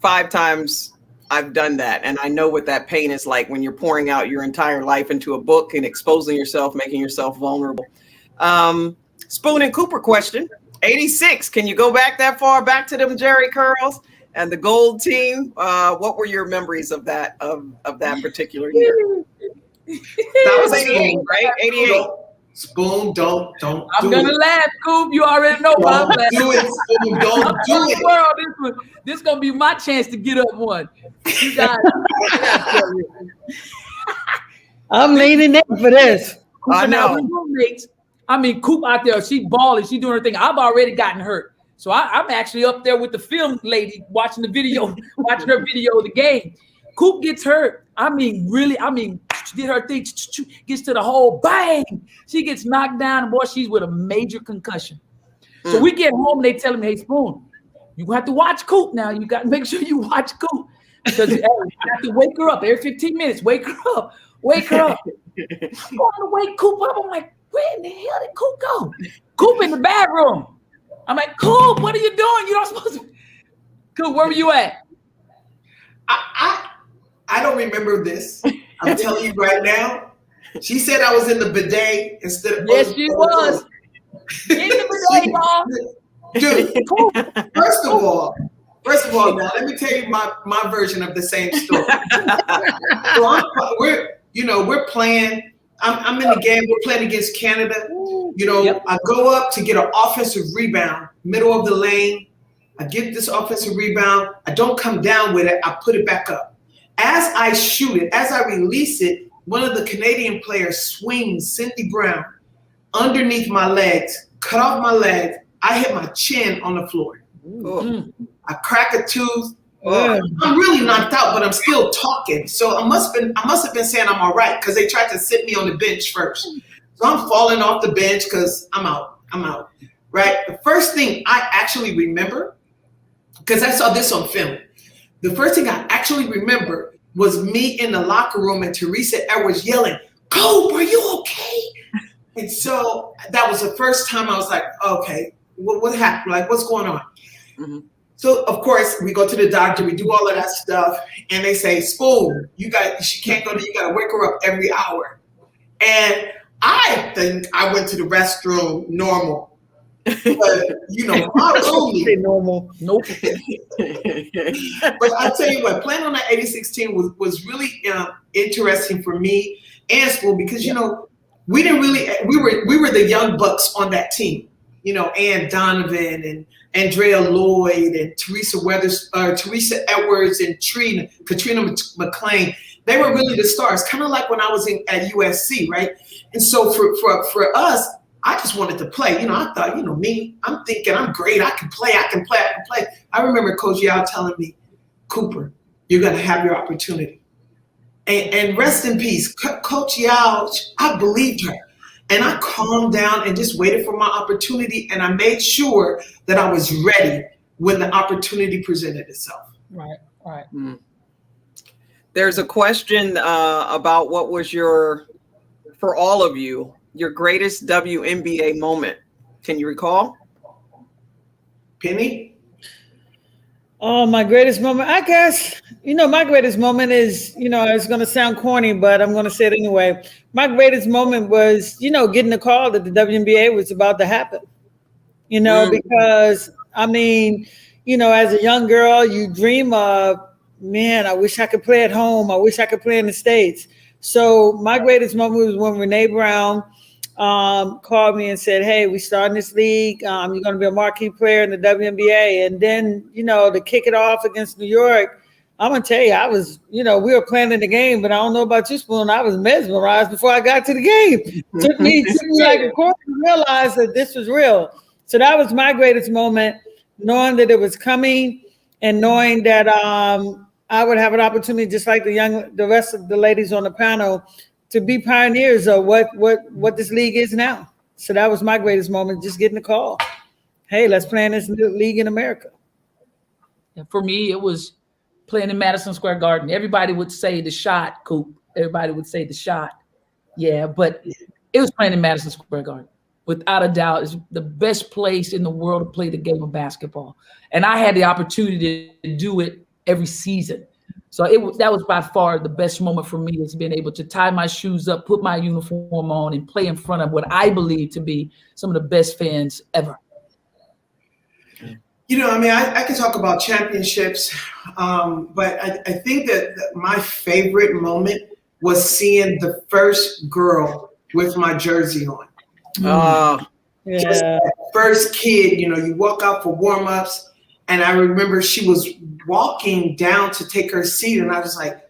Speaker 1: 5 times I've done that. And I know what that pain is like when you're pouring out your entire life into a book and exposing yourself, making yourself vulnerable. Spoon and Cooper question. 86. Can you go back that far, back to them Jerry curls and the gold team? What were your memories of that particular year? That was 88, right? 88.
Speaker 6: Spoon, don't
Speaker 3: I'm gonna laugh, Coop. You already know what I'm laughing.
Speaker 6: Do it, Spoon. Don't do it.
Speaker 3: World, this gonna be my chance to get up one. You guys.
Speaker 2: I'm leaning in for this.
Speaker 1: I know.
Speaker 3: I mean, Coop out there, she balling, she doing her thing. I've already gotten hurt. So I'm actually up there with the film lady watching her video of the game. Coop gets hurt. She did her thing, gets to the hole, bang. She gets knocked down, and boy, she's with a major concussion. So we get home, and they tell me, hey, Spoon, you have to watch Coop now. You got to make sure you watch Coop. Because you have to wake her up every 15 minutes. Wake her up. I'm going to wake Coop up. I'm like, where in the hell did Coop go? Coop in the bathroom. I'm like, Coop, what are you doing? You're not supposed to. Coop, where were you at?
Speaker 6: I don't remember this. I'm telling you right now. She said I was in the bidet instead of.
Speaker 3: Yes, she was. In the bidet, y'all.
Speaker 6: Dude, first of all, now let me tell you my version of the same story. So we're playing. I'm in the game. We're playing against Canada. You know, yep. I go up to get an offensive rebound, middle of the lane. I get this offensive rebound. I don't come down with it. I put it back up. As I shoot it, as I release it, one of the Canadian players swings Cynthia Brown underneath my legs, cut off my legs. I hit my chin on the floor. I crack a tooth. I'm really knocked out, but I'm still talking. So I must have been saying I'm all right because they tried to sit me on the bench first. So I'm falling off the bench because I'm out. Right? The first thing I actually remember, because I saw this on film, the first thing I actually remember was me in the locker room and Teresa Edwards yelling, "Cope, are you okay?" And so that was the first time I was like, okay, what happened? Like, what's going on? Mm-hmm. So of course we go to the doctor, we do all of that stuff, and they say, Spoon, she can't go to, you gotta wake her up every hour. And I think I went to the restroom normal. But my roommate normal. Nope. But I'll tell you what, playing on that 86 team was really interesting for me and Spoon because we didn't really we were the young bucks on that team. Ann Donovan and Andrea Lloyd and Teresa Edwards and Katrina McClain. They were really the stars, kind of like when I was at USC, right? And so for us, I just wanted to play. I thought, me, I'm thinking I'm great. I can play. I remember Coach Yao telling me, Cooper, you're going to have your opportunity. And rest in peace, Coach Yao, I believed her. And I calmed down and just waited for my opportunity. And I made sure that I was ready when the opportunity presented itself.
Speaker 3: Right.
Speaker 1: Mm. There's a question about what was for all of you, your greatest WNBA moment. Can you recall?
Speaker 6: Penny?
Speaker 2: Oh, my greatest moment, I guess, my greatest moment is, it's going to sound corny, but I'm going to say it anyway. My greatest moment was, getting the call that the WNBA was about to happen, because, I mean, as a young girl, you dream of, man, I wish I could play at home. I wish I could play in the States. So my greatest moment was when Renee Brown called me and said, hey, we starting this league. You're going to be a marquee player in the WNBA. And then, to kick it off against New York, I'm going to tell you, I was, we were planning the game, but I don't know about you, Spoon. I was mesmerized before I got to the game. Took me like a quarter to realize that this was real. So that was my greatest moment, knowing that it was coming and knowing that I would have an opportunity, just like the rest of the ladies on the panel, to be pioneers of what this league is now. So that was my greatest moment, just getting the call. Hey, let's play in this league in America.
Speaker 3: Yeah, for me, it was playing in Madison Square Garden. Everybody would say the shot, Coop. Everybody would say the shot. Yeah, but it was playing in Madison Square Garden. Without a doubt, it's the best place in the world to play the game of basketball. And I had the opportunity to do it every season. So that was by far the best moment for me, is being able to tie my shoes up, put my uniform on, and play in front of what I believe to be some of the best fans ever.
Speaker 6: I could talk about championships, but I think that my favorite moment was seeing the first girl with my jersey on.
Speaker 2: Yeah.
Speaker 6: Just that first kid, you walk out for warm-ups, and I remember she was walking down to take her seat, and I was like,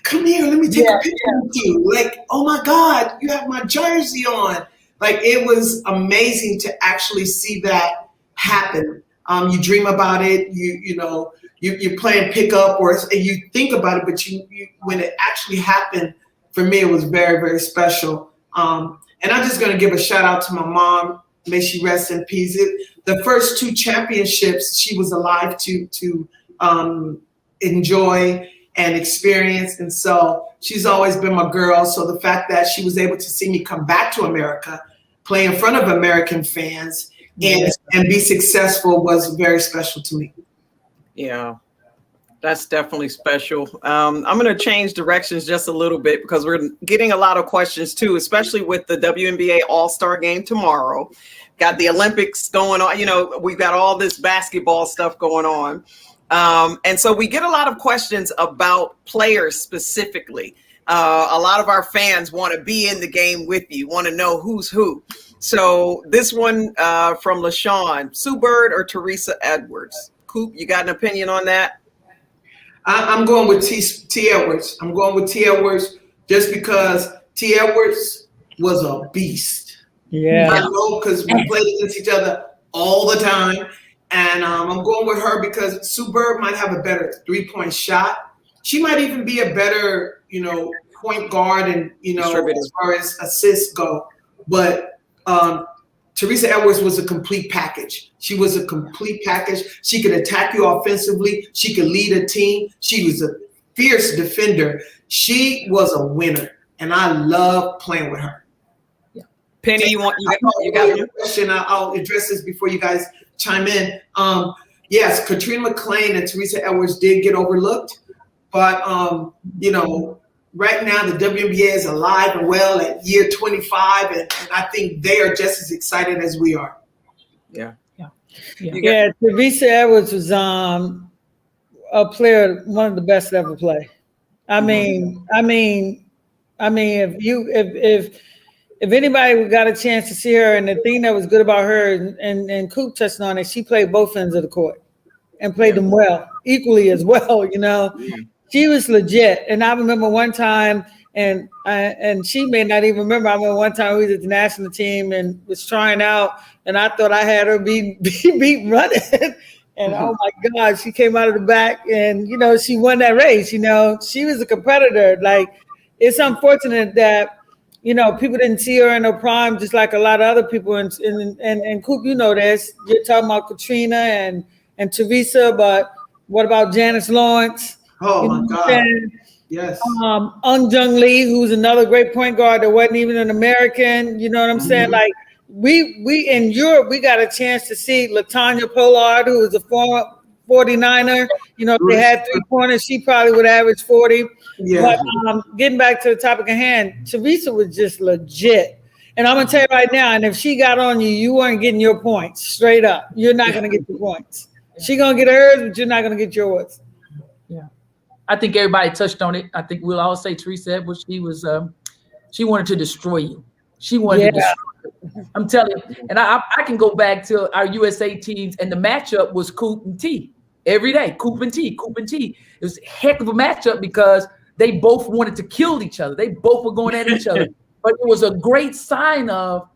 Speaker 6: come here, let me take a picture with you. Like, oh my God, you have my jersey on. Like, it was amazing to actually see that happen. You dream about it, you're playing pickup, or you think about it, but you when it actually happened, for me, it was very, very special. And I'm just going to give a shout out to my mom. May she rest in peace. The first 2 championships she was alive to enjoy and experience. And so she's always been my girl. So the fact that she was able to see me come back to America, play in front of American fans, and be successful was very special to me.
Speaker 1: Yeah. That's definitely special. I'm going to change directions just a little bit, because we're getting a lot of questions too, especially with the WNBA All-Star game tomorrow. Got the Olympics going on. We've got all this basketball stuff going on. And so we get a lot of questions about players specifically. A lot of our fans want to be in the game with you, want to know who's who. So this one from LaShawn, Sue Bird or Teresa Edwards? Coop, you got an opinion on that?
Speaker 6: I'm going with T. Edwards. I'm going with T. Edwards just because T. Edwards was a beast.
Speaker 2: Yeah.
Speaker 6: I know, because we played against each other all the time. And I'm going with her because Sue Bird might have a better 3-point shot. She might even be a better, point guard and, as far as assists go. But Teresa Edwards was a complete package. She was a complete package. She could attack you offensively. She could lead a team. She was a fierce defender. She was a winner, and I love playing with her.
Speaker 1: Yeah. Penny, you got your
Speaker 6: question? I'll address this before you guys chime in. Yes, Katrina McClain and Teresa Edwards did get overlooked, but right now, the WNBA is alive and well at year 25, and I think they are just as excited as we are.
Speaker 1: Yeah.
Speaker 2: Teresa Edwards was a player, one of the best to ever play. I mean, if anybody got a chance to see her, and the thing that was good about her, and Coop touched on it, she played both ends of the court and played them well, equally as well. She was legit. And I remember one time, and she may not even remember, I remember one time we was at the national team and was trying out, and I thought I had her beat running. And oh my God, she came out of the back and, she won that race. She was a competitor. Like, it's unfortunate that, people didn't see her in her prime, just like a lot of other people. And Coop, this, you're talking about Katrina and Teresa, but what about Janice Lawrence?
Speaker 6: Oh my God. Yes.
Speaker 2: Jung Lee, who's another great point guard that wasn't even an American. You know what I'm saying? Like, we in Europe, we got a chance to see LaTanya Pollard, who was a 49er. You know, if they had 3 pointers, she probably would average 40.
Speaker 6: Yeah.
Speaker 2: But getting back to the topic at hand, Teresa was just legit. And I'm going to tell you right now, and if she got on you, you weren't getting your points. Straight up. You're not going to get your points. She going to get hers, but you're not going to get yours.
Speaker 3: Yeah. I think everybody touched on it. I think we'll all say Teresa Edwards, she wanted to destroy you. She wanted to destroy you. I'm telling you. And I can go back to our USA teams, and the matchup was Coop and T every day. Coop and T. It was a heck of a matchup because they both wanted to kill each other. They both were going at each other. But it was a great sign of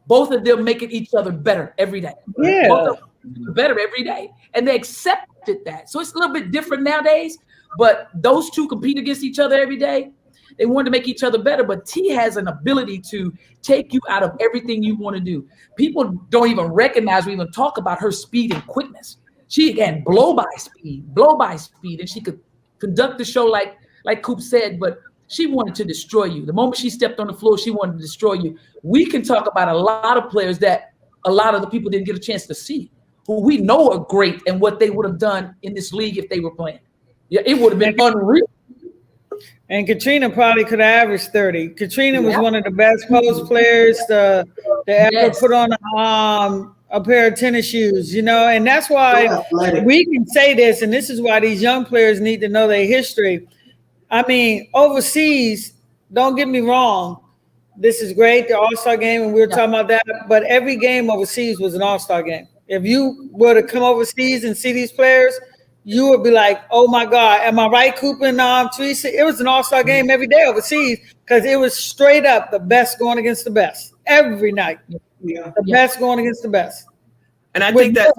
Speaker 3: both of them making each other better every day.
Speaker 2: Yeah.
Speaker 3: Both of them better every day. And they accepted that. So it's a little bit different nowadays. But those two compete against each other every day. They wanted to make each other better, but T has an ability to take you out of everything you want to do. People don't even recognize or even talk about her speed and quickness. She had blow by speed, and she could conduct the show like Coop said, but she wanted to destroy you. The moment she stepped on the floor, she wanted to destroy you. We can talk about a lot of players that a lot of the people didn't get a chance to see, who we know are great and what they would have done in this league if they were playing. Yeah, it would have been unreal.
Speaker 2: And Katrina probably could have averaged 30. Katrina was one of the best post players to ever put on a pair of tennis shoes, you know, and that's why we can say this, and this is why these young players need to know their history. I mean, overseas, don't get me wrong, this is great, the All-Star game, and we were talking about that, but every game overseas was an All-Star game. If you were to come overseas and see these players, you would be like, oh my God, am I right, Cooper and Teresa? It was an all-star game every day overseas because it was straight up the best going against the best every night.
Speaker 6: Yeah.
Speaker 2: The best going against the best.
Speaker 1: And I think that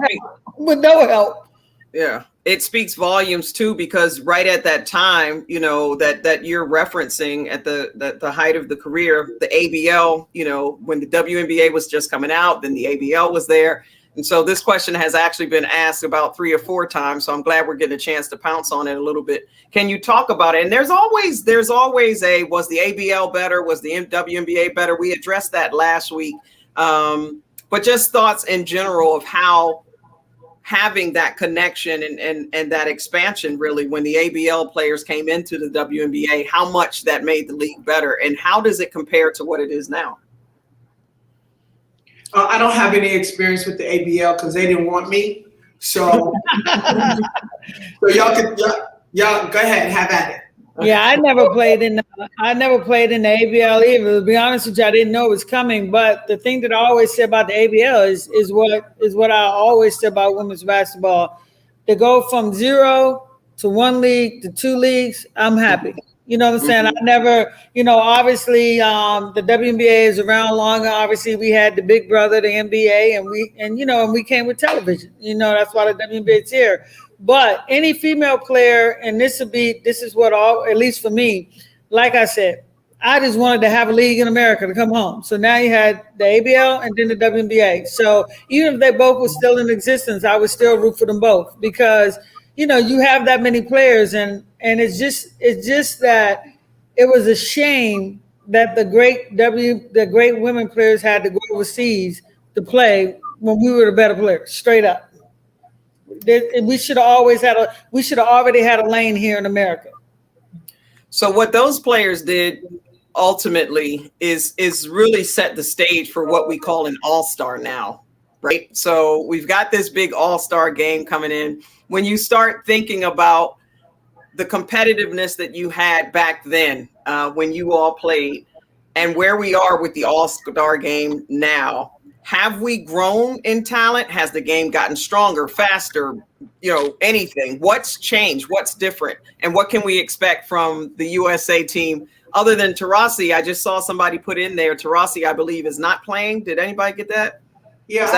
Speaker 2: with no help.
Speaker 1: Yeah, it speaks volumes too, because right at that time, you know, that you're referencing at the height of the career, the ABL, you know, when the WNBA was just coming out, then the ABL was there. And so this question has actually been asked about 3 or 4 times. So I'm glad we're getting a chance to pounce on it a little bit. Can you talk about it? And there's always was the ABL better? Was the WNBA better? We addressed that last week. But just thoughts in general of how having that connection and that expansion, really, when the ABL players came into the WNBA, how much that made the league better, and how does it compare to what it is now?
Speaker 6: I don't have any experience with the ABL because they didn't want me. So, so y'all go ahead, have at it.
Speaker 2: Yeah, I never played in the ABL either. To be honest with you, I didn't know it was coming. But the thing that I always say about the ABL is what I always say about women's basketball. To go from 0 to 1 league to 2 leagues, I'm happy. You know what I'm saying? I never, you know, obviously the WNBA is around longer. Obviously, we had the big brother, the NBA, and we came with television. You know, that's why the WNBA is here. But any female player, and this is what at least for me, like I said, I just wanted to have a league in America to come home. So now you had the ABL and then the WNBA. So even if they both were still in existence, I would still root for them both because, you know, you have that many players and it's just that it was a shame that the great women players had to go overseas to play when we were the better players, straight up. We should have already had a lane here in America.
Speaker 1: So what those players did ultimately is really set the stage for what we call an all-star now, right? So we've got this big all-star game coming in. When you start thinking about the competitiveness that you had back then when you all played and where we are with the all-star game now, have we grown in talent? Has the game gotten stronger, faster, you know, anything? What's changed? What's different? And what can we expect from the USA team other than Taurasi? I just saw somebody put in there. Taurasi, I believe, is not playing. Did anybody get that?
Speaker 6: Yeah,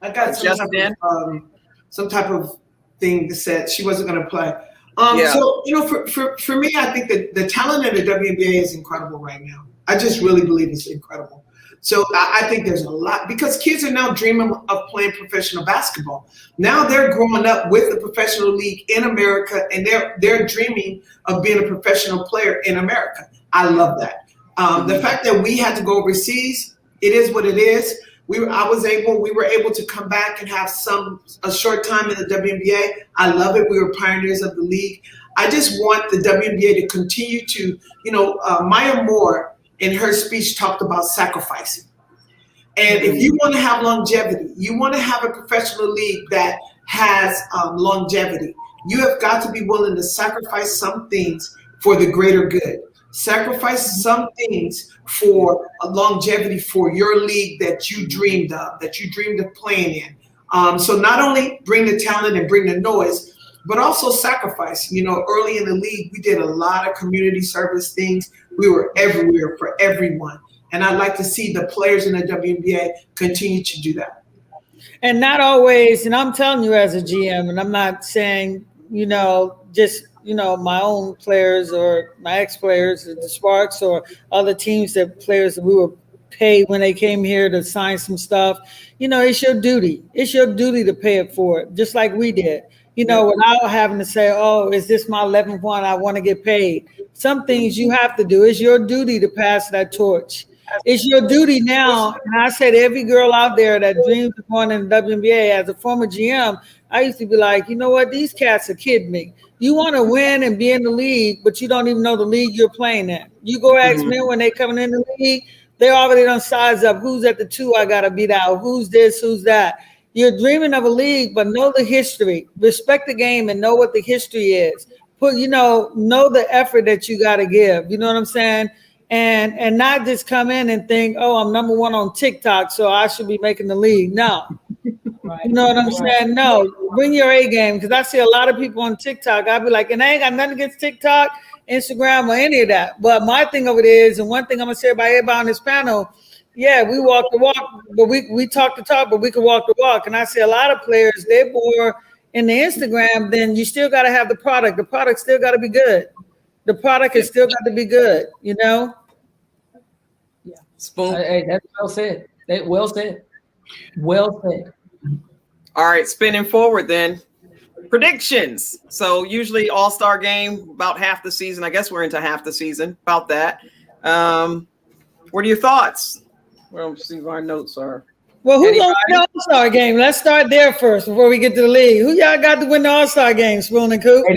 Speaker 6: I got some type of thing that said she wasn't going to play. So, you know, for me, I think that the talent in the WNBA is incredible right now. I just really believe it's incredible. So I think there's a lot because kids are now dreaming of playing professional basketball. Now they're growing up with the professional league in America, and they're dreaming of being a professional player in America. I love that. The fact that we had to go overseas, it is what it is. we were able to come back and have a short time in the WNBA. I love it. We were pioneers of the league. I just want the WNBA to continue to, Maya Moore in her speech talked about sacrificing. And if you want to have longevity, you want to have a professional league that has longevity, you have got to be willing to sacrifice some things for the greater good. Sacrifice some things for a longevity for your league that you dreamed of playing in. So not only bring the talent and bring the noise, but also sacrifice. Early in the league, we did a lot of community service things. We were everywhere for everyone. And I'd like to see the players in the WNBA continue to do that.
Speaker 2: And not always, and I'm telling you as a GM, and I'm not saying, just, my own players or my ex-players, the Sparks or other teams players that we were paid when they came here to sign some stuff. It's your duty. It's your duty to pay it forward, just like we did. Without having to say, oh, is this my 11th one? I want to get paid. Some things you have to do. It's your duty to pass that torch. It's your duty now. And I said, every girl out there that dreams of going in the WNBA, as a former GM, I used to be like, you know what? These cats are kidding me. You want to win and be in the league, but you don't even know the league you're playing in. You go ask men when they coming in the league, they already done size up. Who's at the 2 I got to beat out? Who's this? Who's that? You're dreaming of a league, but know the history. Respect the game and know what the history is. Know the effort that you got to give. You know what I'm saying? And not just come in and think, oh, I'm number 1 on TikTok, so I should be making the league. No. Right. You know what I'm saying? No. Bring your A game, because I see a lot of people on TikTok. I'll be like, and I ain't got nothing against TikTok, Instagram, or any of that. But my thing of it is, and one thing I'm going to say about everybody on this panel, yeah, we walk the walk, but we talk the talk, but we can walk the walk. And I see a lot of players, they're more in the Instagram, then you still got to have the product. The product still got to be good. The product has still got to be good, Yeah.
Speaker 3: Spoon. Hey, that's well said. Well said. Well said.
Speaker 1: All right, spinning forward then. Predictions. So usually All-Star game, about half the season. I guess we're into half the season, about that. What are your thoughts? Well, see what our notes are.
Speaker 2: Well, who's going to win the All-Star game? Let's start there first before we get to the league. Who y'all got to win the All-Star game, Spoon and Coop?
Speaker 3: Hey,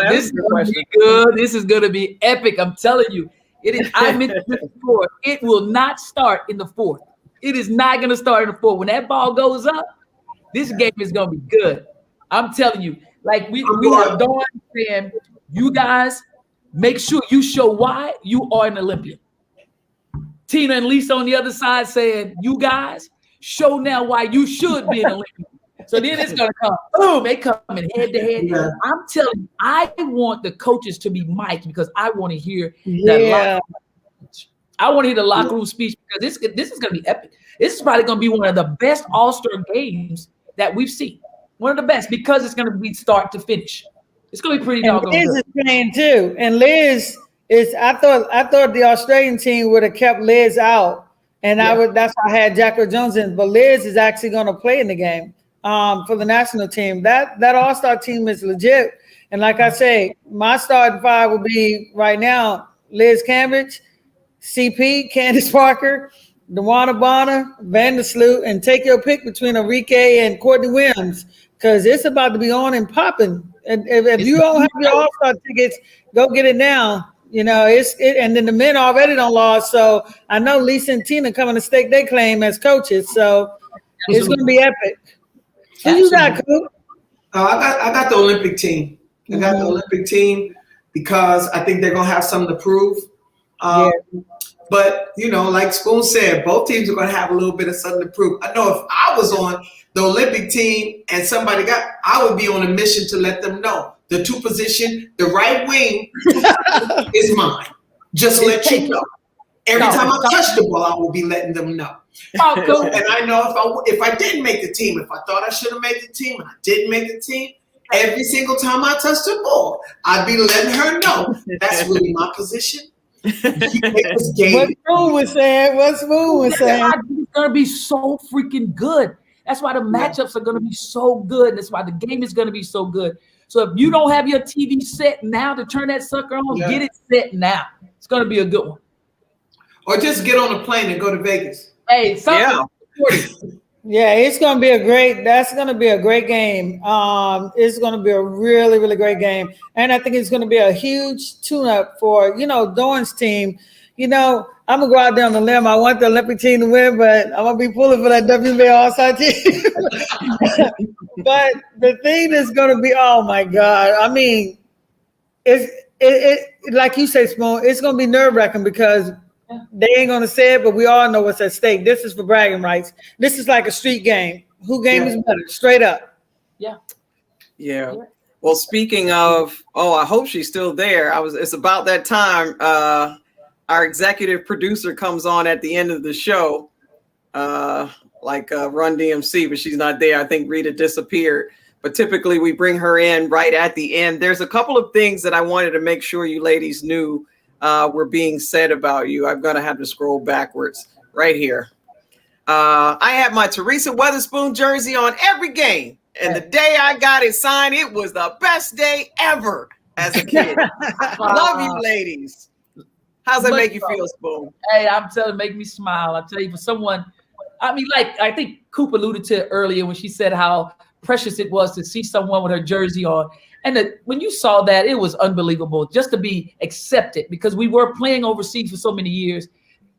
Speaker 3: this is going to be good. This is going to be epic. I'm telling you. It is. I mentioned this before. It will not start in the 4th. It is not going to start in the 4th. When that ball goes up, this game is going to be good. I'm telling you. Like we have Dawn saying, you guys make sure you show why you are an Olympian. Tina and Lisa on the other side saying, you guys show now why you should be an Olympian. So then it's going to come, boom, they coming head to head. Yeah. I'm telling you, I want the coaches to be mic'd because I want to hear that locker room speech. I want to hear the locker room speech because this is going to be epic. This is probably going to be one of the best All-Star games that we've seen. One of the best because it's going to be start to finish. It's going to be pretty doggone good. Liz is
Speaker 2: playing too. And Liz is, I thought the Australian team would have kept Liz out. And that's why I had Vera Jones in. But Liz is actually going to play in the game. For the national team. That All-Star team is legit. And like I say, my starting 5 will be right now, Liz Cambridge, CP, Candace Parker, DeWanna Bonner, Vandersloot, and take your pick between Enrique and Courtney Williams, because it's about to be on and popping. And if you don't have your All-Star tickets, go get it now. And then the men already don't lost. So I know Lisa and Tina coming to stake their claim as coaches. So it's going to be epic. Who you got, Coop?
Speaker 6: I got the Olympic team. I got the Olympic team because I think they're gonna have something to prove. But like Spoon said, both teams are gonna have a little bit of something to prove. I know if I was on the Olympic team and somebody I would be on a mission to let them know the 2 position, the right wing is mine. Just to let you know. Every time I touch the ball, I will be letting them know. And I know if I didn't make the team, if I thought I should have made the team and I didn't make the team, every single time I touched the ball, I'd be letting her know that's really my position.
Speaker 2: What Spoon was saying. It's
Speaker 3: going to be so freaking good. That's why the matchups are going to be so good. And that's why the game is going to be so good. So if you don't have your TV set now to turn that sucker on, get it set now. It's going to be a good one.
Speaker 6: Or just get on a plane and go to Vegas.
Speaker 3: Hey,
Speaker 2: Yeah, it's going to be that's going to be a great game. It's going to be a really, really great game. And I think it's going to be a huge tune-up for, Dawn's team. I'm going to go out there on the limb. I want the Olympic team to win, but I'm going to be pulling for that WNBA All-Star team. But the thing is going to be, oh my God. I mean, it like you say, Spoon, it's going to be nerve-wracking because they ain't going to say it, but we all know what's at stake. This is for bragging rights. This is like a street game. Who game is better? Straight up.
Speaker 1: Yeah. Well, speaking of, I hope she's still there. It's about that time. Our executive producer comes on at the end of the show, like Run DMC, but she's not there. I think Rita disappeared. But typically we bring her in right at the end. There's a couple of things that I wanted to make sure you ladies knew were being said about you. I'm going to have to scroll backwards right here. I had my Teresa Weatherspoon jersey on every game. And the day I got it signed, it was the best day ever as a kid. Love you, ladies. How's that make you feel, Spoon?
Speaker 3: Hey, I'm telling you, make me smile. I tell you, for someone, I mean, like I think Cooper alluded to it earlier when she said how precious it was to see someone with her jersey on. And when you saw that, it was unbelievable just to be accepted, because we were playing overseas for so many years.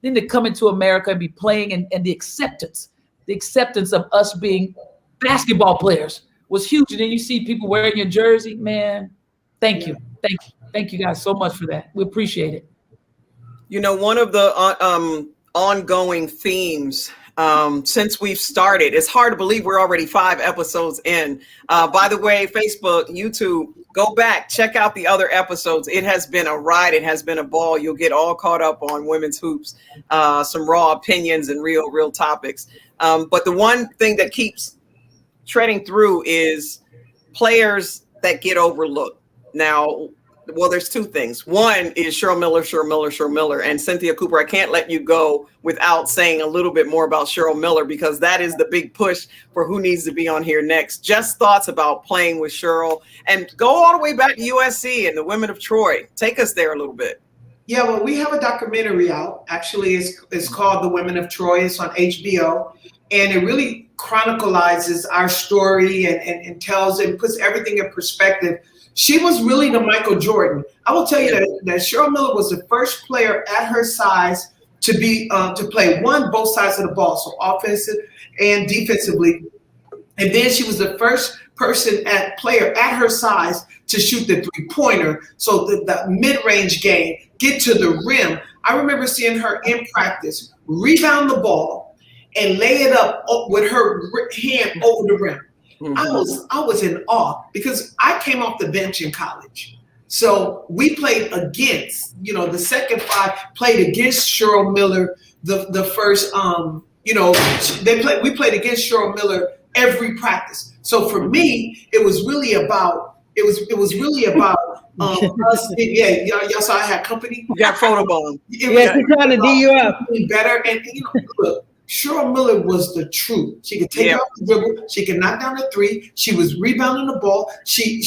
Speaker 3: Then to come into America and be playing, and the acceptance of us being basketball players was huge. And then you see people wearing your jersey, man. Thank you. Thank you guys so much for that. We appreciate it.
Speaker 1: One of the ongoing themes since we've started, it's hard to believe we're already 5 episodes in. By the way, Facebook, YouTube, go back, check out the other episodes. It has been a ride. It has been a ball. You'll get all caught up on women's hoops, some raw opinions and real topics. But the one thing that keeps treading through is players that get overlooked. Now, well, there's 2 things. One is Cheryl Miller, and Cynthia Cooper. I can't let you go without saying a little bit more about Cheryl Miller, because that is the big push for who needs to be on here next. Just thoughts about playing with Cheryl, and go all the way back to USC and the women of Troy. Take us there a little bit.
Speaker 6: Yeah, well, we have a documentary out. Actually, it's called The Women of Troy. It's on HBO, and it really chronicles our story and tells and puts everything in perspective. She was really the Michael Jordan. I will tell you that Cheryl Miller was the first player at her size to be to play both sides of the ball, so offensive and defensively. And then she was the first player at her size to shoot the 3-pointer, so the mid-range game, get to the rim. I remember seeing her in practice rebound the ball and lay it up with her hand over the rim. Mm-hmm. I was in awe, because I came off the bench in college. So we played against, the second 5 played against Cheryl Miller. The first, we played against Cheryl Miller every practice. So for me, it was really about us. Yeah, y'all saw I had company.
Speaker 1: You got photo bomb.
Speaker 2: Yeah, she's trying to D you up.
Speaker 6: Better, and look. Cheryl Miller was the truth. She could take off the dribble. She could knock down a 3. She was rebounding the ball. She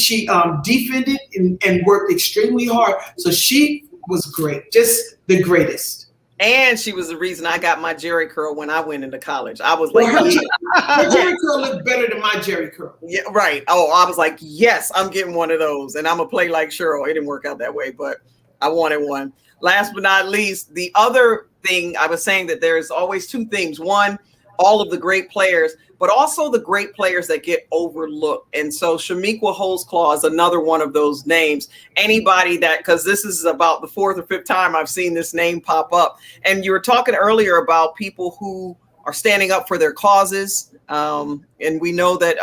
Speaker 6: defended and worked extremely hard. So she was great, just the greatest.
Speaker 1: And she was the reason I got my Jerry curl when I went into college. I was like,
Speaker 6: her Jerry curl looked better than my Jerry curl.
Speaker 1: Yeah, right. Oh, I was like, yes, I'm getting one of those, and I'm gonna play like Cheryl. It didn't work out that way, but I wanted one. Last but not least, the other thing I was saying, that there's always 2 themes. One, all of the great players, but also the great players that get overlooked. And so Shamiqua Holdsclaw is another one of those names. Anybody that, because this is about the 4th or 5th time I've seen this name pop up. And you were talking earlier about people who are standing up for their causes. And we know that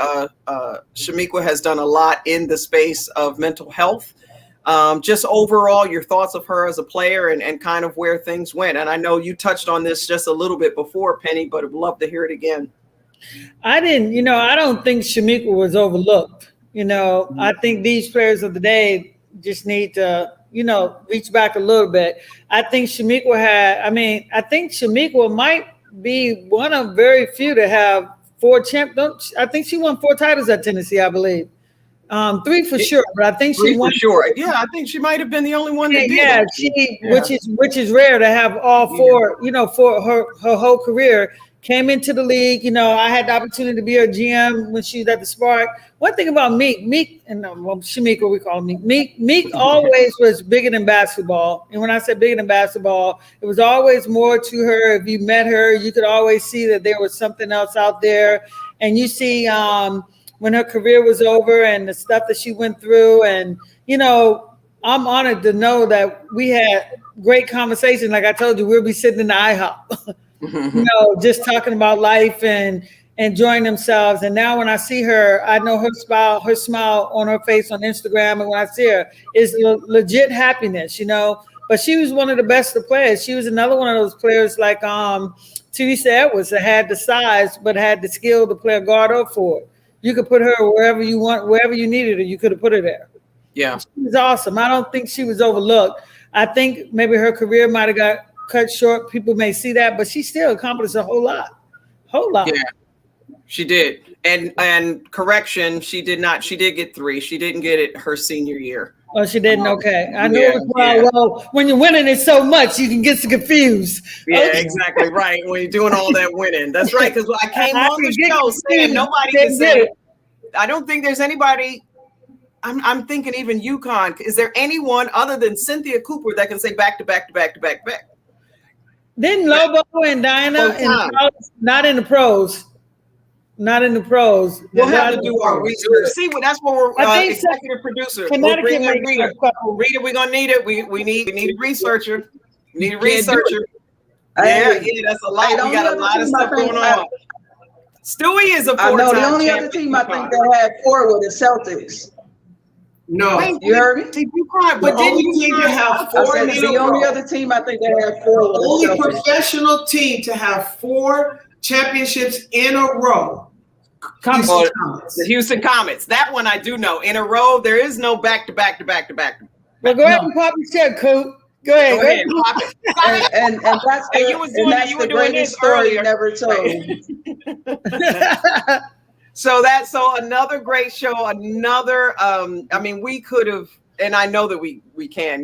Speaker 1: Shamiqua has done a lot in the space of mental health. Just overall, your thoughts of her as a player and kind of where things went. And I know you touched on this just a little bit before, Penny, but I'd love to hear it again.
Speaker 2: I don't think Shamiqua was overlooked. I think these players of the day just need to, reach back a little bit. I think Shamiqua might be one of very few to have 4 champions. I think she won 4 titles at Tennessee, I believe. 3 for sure, but I think she won.
Speaker 1: For sure. Yeah, I think she might have been the only one that did.
Speaker 2: Which is rare to have all 4, for her whole career came into the league. You know, I had the opportunity to be her GM when she was at the Spark. One thing about Meek, and Shamika, we call him Meek always was bigger than basketball. And when I said bigger than basketball, it was always more to her. If you met her, you could always see that there was something else out there. And you see when her career was over and the stuff that she went through. And, you know, I'm honored to know that we had great conversation. Like I told you, we'll be sitting in the IHOP, you know, just talking about life and enjoying themselves. And now when I see her, I know her smile on her face on Instagram. And when I see her, it's legit happiness, you know. But she was one of the best of players. She was another one of those players like Teresa Edwards that had the size, but had the skill to play a guard up for it. You could put her wherever you want, wherever you needed her, you could have put her there.
Speaker 1: Yeah.
Speaker 2: She was awesome. I don't think she was overlooked. I think maybe her career might have got cut short. People may see that, but she still accomplished a whole lot. Yeah,
Speaker 1: she did. And correction, she did not. She did get 3. She didn't get it her senior year.
Speaker 2: Oh, she didn't? Okay. I know it was well, when you're winning it so much, you can get confused.
Speaker 1: Yeah,
Speaker 2: okay.
Speaker 1: Exactly right. When you're doing all that winning. That's right. Because I came on the show saying nobody can say, I don't think there's anybody. I'm thinking even UConn. Is there anyone other than Cynthia Cooper that can say back to back to back to back to back?
Speaker 2: Didn't Lobo and Diana not in the pros? Not in the pros.
Speaker 1: We'll have to do our research. See, that's what we're executive producer. We'll bring in Rita. Rita, we're gonna need it. We need a researcher. We need a researcher. Yeah, that's a lot. We got a lot of stuff going on. Stewie is a four-time
Speaker 7: champion. The only other team I think that had forward is Celtics.
Speaker 6: No,
Speaker 7: you heard me?
Speaker 6: You cried, but didn't you think you have 4 in a row?
Speaker 7: The only other team I think that had 4.
Speaker 6: The only professional team to have 4 championships in a row.
Speaker 1: The Houston Comets. That one I do know. In a row, there is no back to back to back to back.
Speaker 2: Well, go ahead and pop your check, Coop. Go ahead.
Speaker 1: Pop it.
Speaker 7: and that's the greatest story you never told.
Speaker 1: So another great show, another, I mean, we could have, and I know that we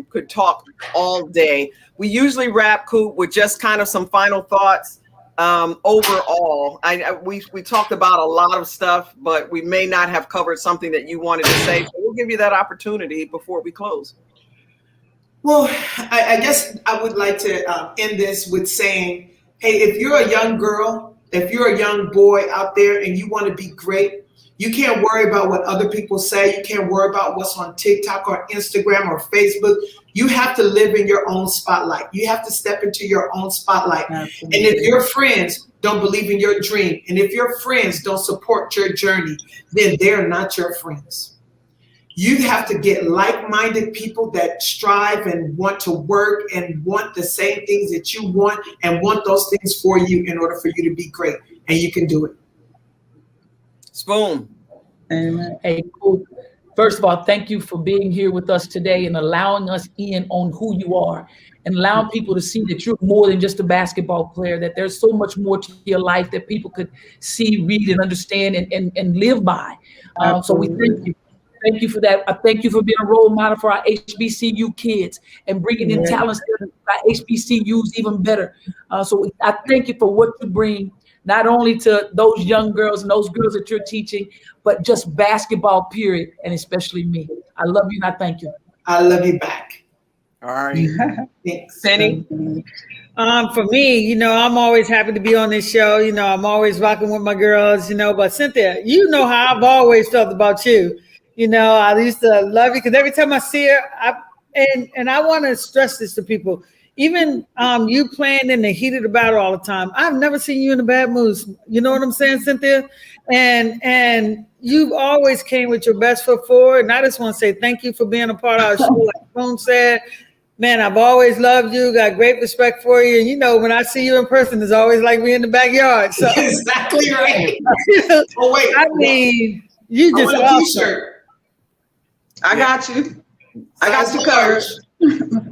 Speaker 1: could talk all day. We usually wrap, Coop, with just kind of some final thoughts. Overall, we talked about a lot of stuff, but we may not have covered something that you wanted to say. So we'll give you that opportunity before we close.
Speaker 6: Well, I guess I would like to end this with saying, hey, if you're a young girl, if you're a young boy out there and you want to be great, you can't worry about what other people say. You can't worry about what's on TikTok or Instagram or Facebook. You have to live in your own spotlight. You have to step into your own spotlight. Absolutely. And if your friends don't believe in your dream, and if your friends don't support your journey, then they're not your friends. You have to get like-minded people that strive and want to work and want the same things that you want and want those things for you in order for you to be great. And you can do it.
Speaker 1: Spoon.
Speaker 3: Amen. Hey, cool. First of all, thank you for being here with us today and allowing us in on who you are and allowing people to see that you're more than just a basketball player, that there's so much more to your life that people could see, read, and understand and live by. So we thank you. Thank you for that. I thank you for being a role model for our HBCU kids and bringing in talents that our HBCUs even better. So I thank you for what you bring, not only to those young girls and those girls that you're teaching, but just basketball, period, and especially me. I love you and I thank you.
Speaker 6: I love you back.
Speaker 1: All right.
Speaker 6: Thanks.
Speaker 1: Penny?
Speaker 2: For me, you know, I'm always happy to be on this show. You know, I'm always rocking with my girls, you know, but Cynthia, you know how I've always felt about you. You know, I used to love you because every time I see her, and I want to stress this to people, even you playing in the heat of the battle all the time. I've never seen you in a bad mood. You know what I'm saying, Cynthia? And you've always came with your best foot forward. And I just want to say thank you for being a part of our show. Like Spoon said, man, I've always loved you, got great respect for you. And you know, when I see you in person, it's always like we in the backyard. So
Speaker 6: exactly right.
Speaker 2: Oh, wait. I mean, you just awesome.
Speaker 7: I got you. I got you covered.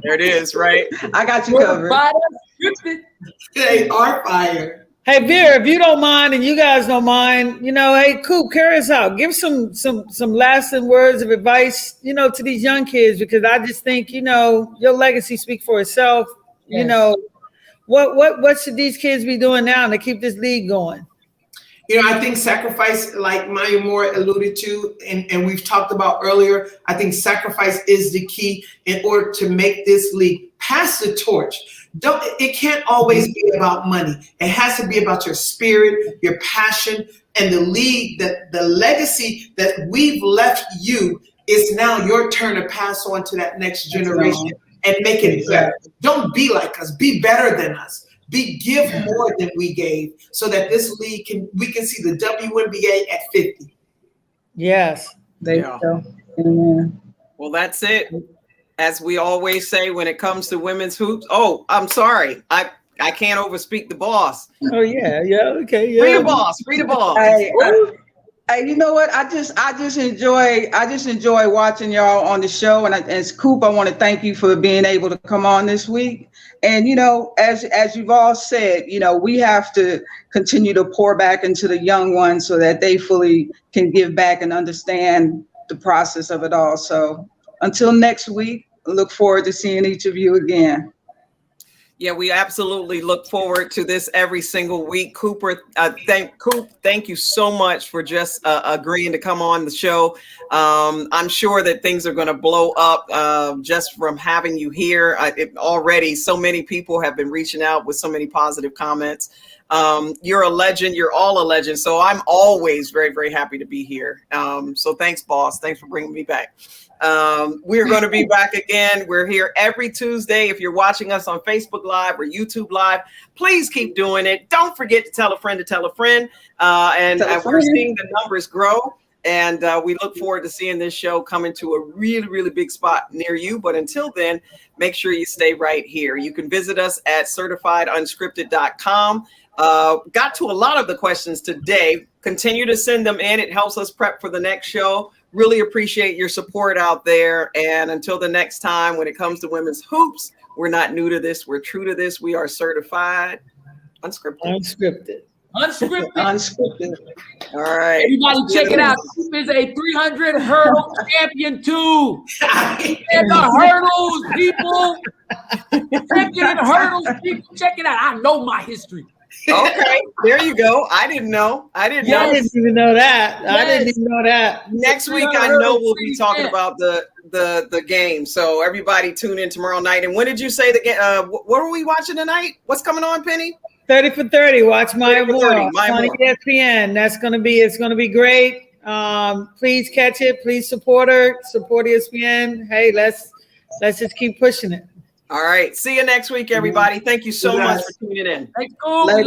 Speaker 1: There it is, right?
Speaker 7: I got you covered.
Speaker 6: They are fire.
Speaker 2: Hey, Vera, if you don't mind and you guys don't mind, you know, hey, Coop, carry us out. Give some lasting words of advice, you know, to these young kids, because I just think, you know, your legacy speaks for itself. Yes. You know, What should these kids be doing now to keep this league going?
Speaker 6: You know, I think sacrifice, like Maya Moore alluded to, and we've talked about earlier, I think sacrifice is the key in order to make this league. Pass the torch. It can't always be about money. It has to be about your spirit, your passion, and the league, that the legacy that we've left you is now your turn to pass on to that next generation and make it better. Don't be like us. Be better than us. Give more than we gave, so that this league we can see the WNBA at 50.
Speaker 2: Yes.
Speaker 7: There you go. Amen.
Speaker 1: Well, that's it. As we always say when it comes to women's hoops. Oh, I'm sorry. I can't overspeak the boss.
Speaker 2: Oh yeah, okay, yeah.
Speaker 1: Free the boss.
Speaker 7: Hey, you know what? I just enjoy watching y'all on the show. And as Coop, I want to thank you for being able to come on this week. And you know, as you've all said, you know, we have to continue to pour back into the young ones so that they fully can give back and understand the process of it all. So until next week, I look forward to seeing each of you again.
Speaker 1: Yeah, we absolutely look forward to this every single week. Cooper, thank you so much for just agreeing to come on the show. I'm sure that things are going to blow up just from having you here. Already, so many people have been reaching out with so many positive comments. You're a legend. You're all a legend. So I'm always very, very happy to be here. So thanks, boss. Thanks for bringing me back. We're going to be back again. We're here every Tuesday. If you're watching us on Facebook Live or YouTube Live, please keep doing it. Don't forget to tell a friend to tell a friend. And we're seeing the numbers grow. And we look forward to seeing this show come into a really, really big spot near you. But until then, make sure you stay right here. You can visit us at certifiedunscripted.com. Got to a lot of the questions today. Continue to send them in. It helps us prep for the next show. Really appreciate your support out there. And until the next time, when it comes to women's hoops, we're not new to this. We're true to this. We are certified unscripted.
Speaker 7: Unscripted.
Speaker 1: All right.
Speaker 3: Everybody check it out. Coop is a 300 hurdle champion too. And the hurdles, people. Check it out. Hurdles, people. Check it out. I know my history.
Speaker 1: Okay, there you go. I didn't know.
Speaker 2: I didn't even know that.
Speaker 3: Yes.
Speaker 2: I didn't even know that.
Speaker 1: Next week, I know we'll be talking about the game. So everybody tune in tomorrow night. And when did you say the game? What are we watching tonight? What's coming on, Penny?
Speaker 2: 30 for 30. Watch Maya Moore on
Speaker 1: Moore.
Speaker 2: ESPN. It's gonna be great. Please catch it. Please support her. Support ESPN. Hey, let's just keep pushing it.
Speaker 1: All right. See you next week, everybody. Thank you so much for tuning in.
Speaker 3: Thanks, cool.